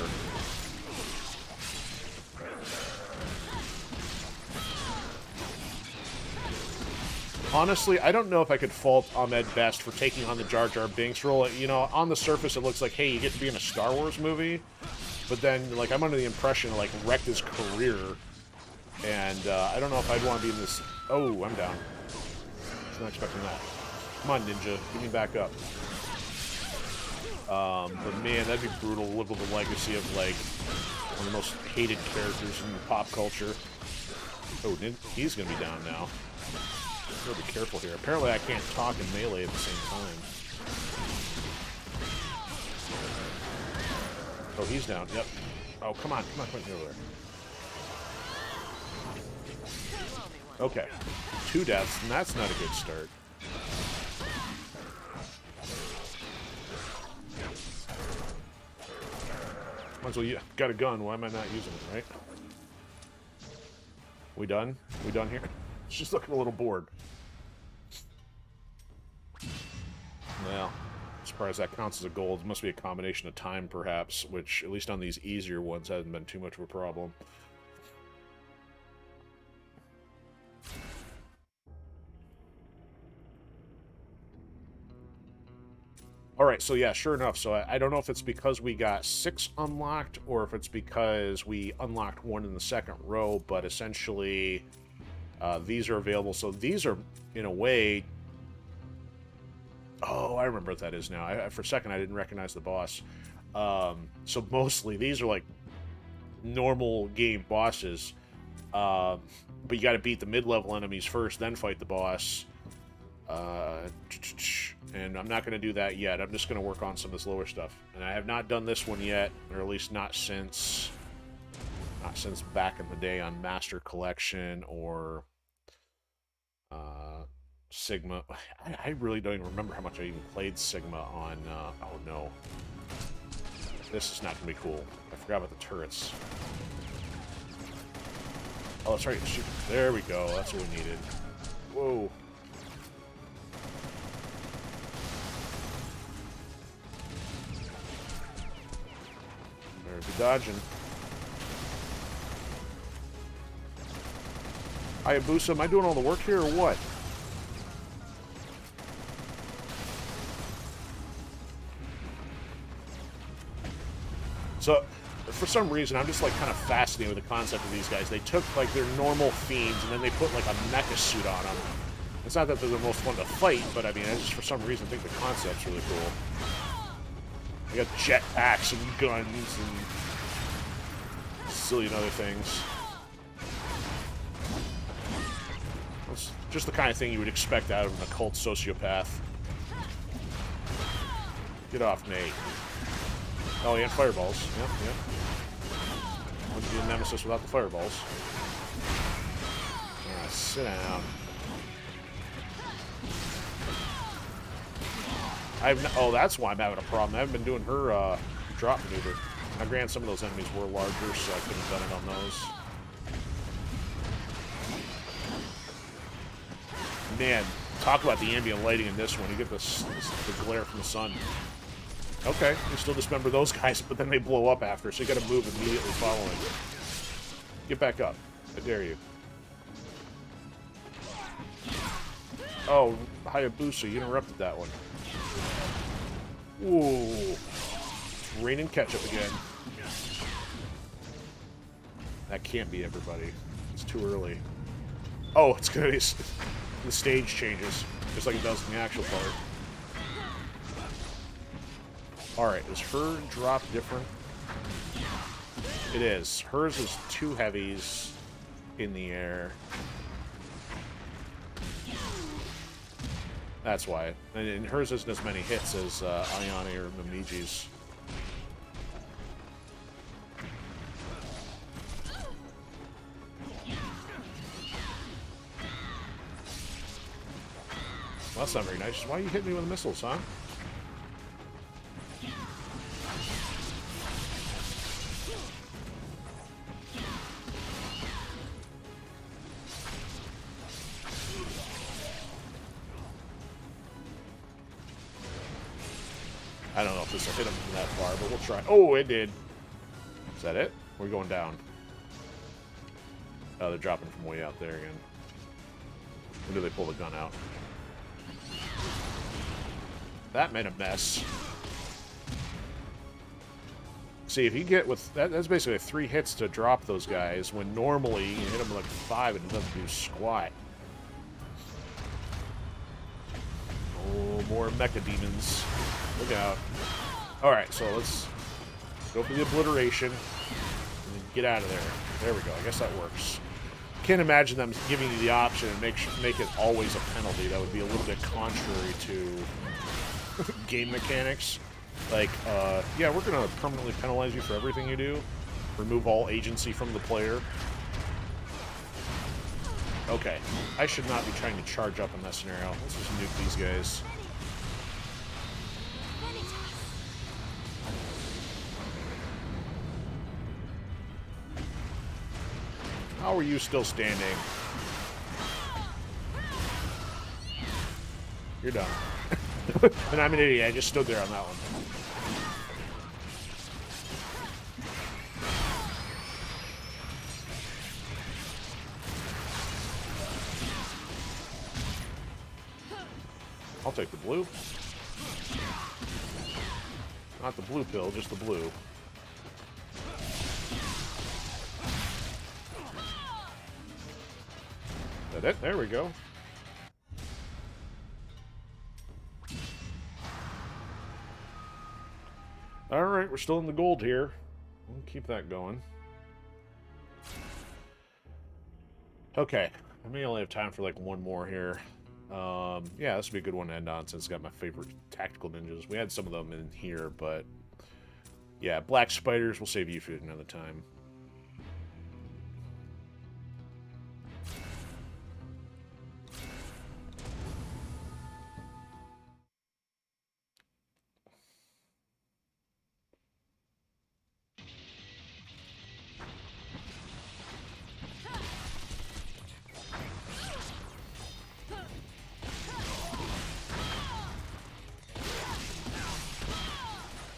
Honestly, I don't know if I could fault Ahmed Best for taking on the Jar Jar Binks role. You know, on the surface, it looks like, hey, you get to be in a Star Wars movie. But then, like, I'm under the impression it, like, wrecked his career. And, I don't know if I'd want to be in this... Oh, I'm down. I was not expecting that. Come on, Ninja. Get me back up. But, man, that'd be brutal to live with the legacy of, like, one of the most hated characters in pop culture. Oh, he's gonna be down now. Gotta be careful here. Apparently I can't talk and melee at the same time. Oh, he's down. Yep. Oh, come on. Come on. Come over there. Okay. 2 deaths, and that's not a good start. Might as well, you got a gun. Why am I not using it, right? We done? We done here? It's just looking a little bored. Well, I'm surprised that counts as a gold. It must be a combination of time, perhaps, which, at least on these easier ones, hasn't been too much of a problem. Alright, so yeah, sure enough. So I don't know if it's because we got 6 unlocked, or if it's because we unlocked 1 in the second row, but essentially, these are available. So these are, in a way... Oh, I remember what that is now. For a second, I didn't recognize the boss. So mostly, these are like normal game bosses. But you got to beat the mid-level enemies first, then fight the boss. And I'm not going to do that yet. I'm just going to work on some of this lower stuff. And I have not done this one yet, or at least not since back in the day on Master Collection or Sigma. I really don't even remember how much I even played Sigma on, oh no. This is not going to be cool. I forgot about the turrets. Oh, that's right. Shoot. There we go. That's what we needed. Whoa. There's the dodging. Hayabusa, am I doing all the work here or what? So, for some reason, I'm just like kind of fascinated with the concept of these guys. They took like their normal fiends and then they put like a mecha suit on them. It's not that they're the most fun to fight, but I mean, I just for some reason think the concept's really cool. They got jetpacks and guns and silly and other things. It's just the kind of thing you would expect out of an occult sociopath. Get off, Nate. Oh, yeah, fireballs. Yep, yep. Wouldn't be a nemesis without the fireballs. Sit down. Oh, that's why I'm having a problem. I haven't been doing her drop maneuver. Now, granted, some of those enemies were larger, so I couldn't have done it on those. Man, talk about the ambient lighting in this one. You get the glare from the sun. Okay, you still dismember those guys, but then they blow up after, so you gotta move immediately following. Get back up. I dare you. Oh, Hayabusa, you interrupted that one. Ooh. It's raining ketchup again. That can't be everybody. It's too early. Oh, it's gonna be... The stage changes, just like it does in the actual part. Alright, is her drop different? It is. Hers is 2 heavies in the air. That's why. And hers isn't as many hits as Ayane or Mimiji's. Well, that's not very nice. Why are you hitting me with missiles, huh? I don't know if this will hit him from that far, but we'll try. Oh, it did. Is that it? We're going down. Oh, they're dropping from way out there again. When do they pull the gun out? That made a mess. See, if you get with... That's basically 3 hits to drop those guys, when normally you hit them with like 5 and it doesn't do squat. Oh, more mecha demons. Look out. Alright, so let's go for the obliteration and then get out of there. There we go. I guess that works. Can't imagine them giving you the option and make it always a penalty. That would be a little bit contrary to game mechanics. Like, yeah, we're going to permanently penalize you for everything you do. Remove all agency from the player. Okay. I should not be trying to charge up in that scenario. Let's just nuke these guys. How are you still standing? You're done. And I'm an idiot. I just stood there on that one. I'll take the blue. Not the blue pill, just the blue. Is that it? There we go. Alright, we're still in the gold here. We'll keep that going. Okay. I may only have time for like one more here. Yeah, this would be a good one to end on since it's got my favorite tactical ninjas. We had some of them in here, but... Yeah, black spiders, we'll save you for another time.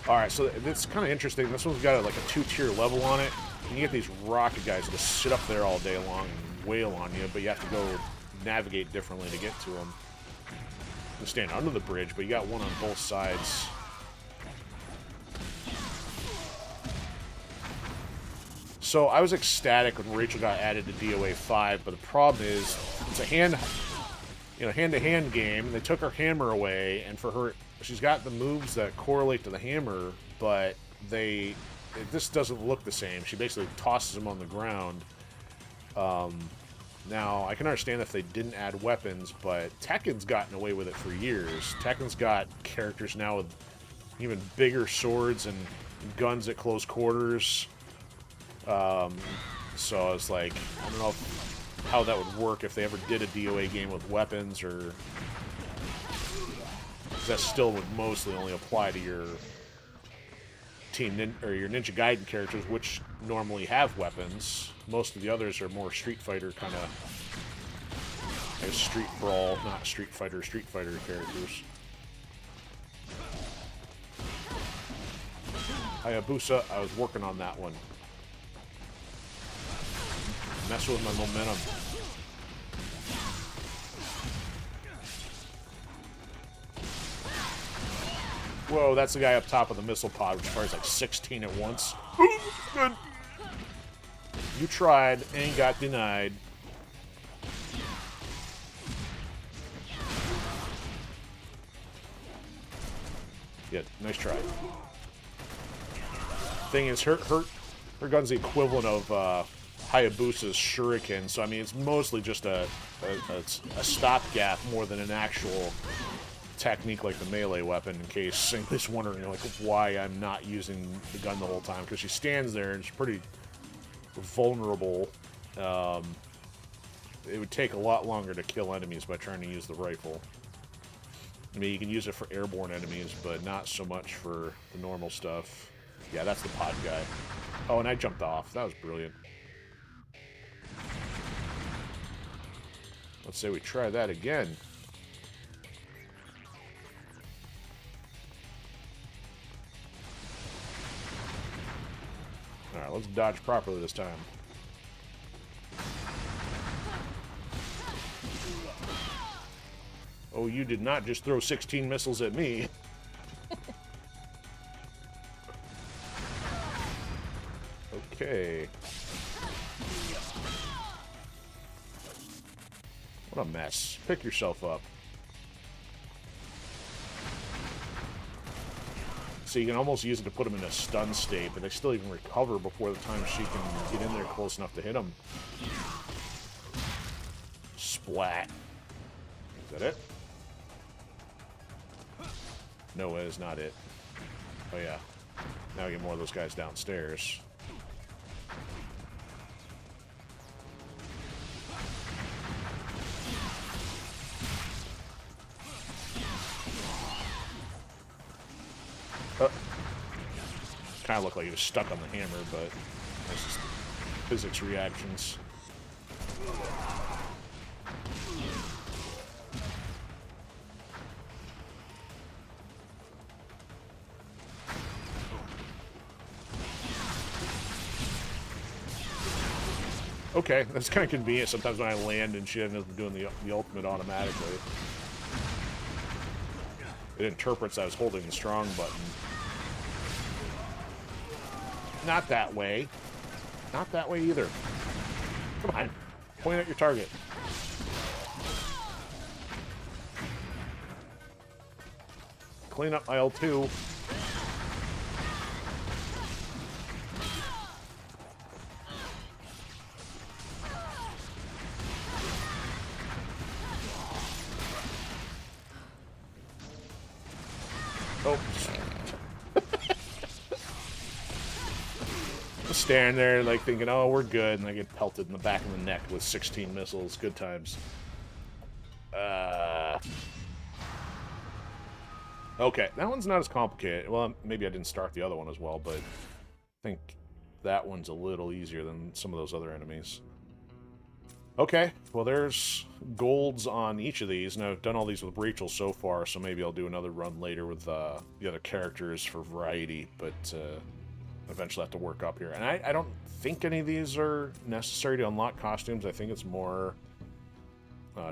Alright, so it's kind of interesting. This one's got like a 2-tier level on it. And you get these rocket guys that sit up there all day long and wail on you, but you have to go navigate differently to get to them. You stand under the bridge, but you got one on both sides. So I was ecstatic when Rachel got added to DOA 5, but the problem is it's a hand-to-hand game, and they took her hammer away, and for her, she's got the moves that correlate to the hammer, but this doesn't look the same. She basically tosses them on the ground. Now, I can understand if they didn't add weapons, but Tekken's gotten away with it for years. Tekken's got characters now with even bigger swords and guns at close quarters. So it's like, I don't know how that would work if they ever did a DOA game with weapons, or... because that still would mostly only apply to your your Ninja Gaiden characters, which normally have weapons. Most of the others are more Street Fighter kind of, I guess, Street Brawl, not Street Fighter characters. Hayabusa, I was working on that one. Mess with my momentum. Whoa, that's the guy up top of the missile pod, which fires like 16 at once. Good. You tried and got denied. Yeah, nice try. Thing is, her gun's the equivalent of Hayabusa's shuriken, so I mean, it's mostly just a stopgap more than an actual technique like the melee weapon, in case anybody's wondering like why I'm not using the gun the whole time, because she stands there and she's pretty vulnerable. It would take a lot longer to kill enemies by trying to use the rifle. I mean, you can use it for airborne enemies, but not so much for the normal stuff. Yeah, that's the pod guy. Oh, and I jumped off. That was brilliant. Let's say we try that again. Alright, let's dodge properly this time. Oh, you did not just throw 16 missiles at me. Okay. What a mess. Pick yourself up. So you can almost use it to put him in a stun state, but they still even recover before the time she can get in there close enough to hit him. Splat. Is that it? No, it is not it. Oh yeah. Now we get more of those guys downstairs. Kind of looked like he was stuck on the hammer, but that's just physics reactions. Okay, that's kind of convenient sometimes when I land and she ends up doing the ultimate automatically. It interprets I was holding the strong button. Not that way. Not that way either. Come on. Point at your target. Clean up my L2. Oh. Staring there, like thinking, oh, we're good, and I get pelted in the back of the neck with 16 missiles. Good times. Okay, that one's not as complicated. Well, maybe I didn't start the other one as well, but I think that one's a little easier than some of those other enemies. Okay, well, there's golds on each of these, and I've done all these with Rachel so far, so maybe I'll do another run later with the other characters for variety, but eventually have to work up here. And I don't think any of these are necessary to unlock costumes. I think it's more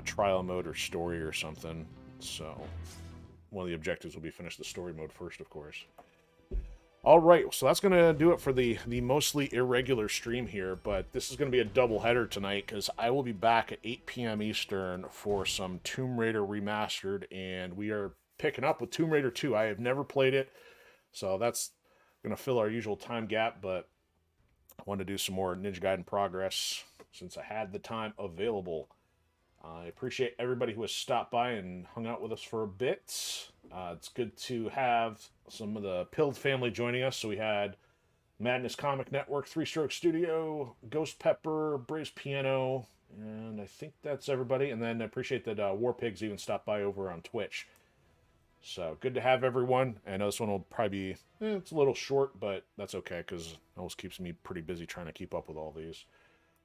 trial mode or story or something. So one of the objectives will be finish the story mode first, of course. All right, so that's going to do it for the mostly irregular stream here, but this is going to be a double header tonight because I will be back at 8 p.m. Eastern for some Tomb Raider Remastered, and we are picking up with Tomb Raider 2. I have never played it, so that's going to fill our usual time gap, but I wanted to do some more Ninja Gaiden progress since I had the time available. I appreciate everybody who has stopped by and hung out with us for a bit. It's good to have some of the Pilled family joining us. So we had Madness Comic Network, Three Stroke Studio, Ghost Pepper, Braised Piano, and I think that's everybody. And then I appreciate that War Pigs even stopped by over on Twitch. So good to have everyone. I know this one will probably be, it's a little short, but that's okay because it always keeps me pretty busy trying to keep up with all these.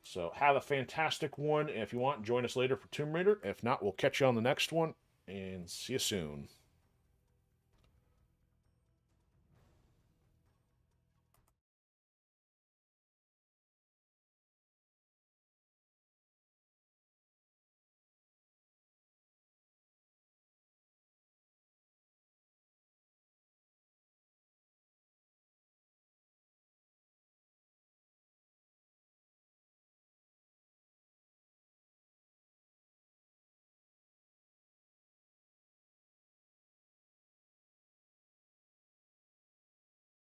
So have a fantastic one. If you want, join us later for Tomb Raider. If not, we'll catch you on the next one, and see you soon.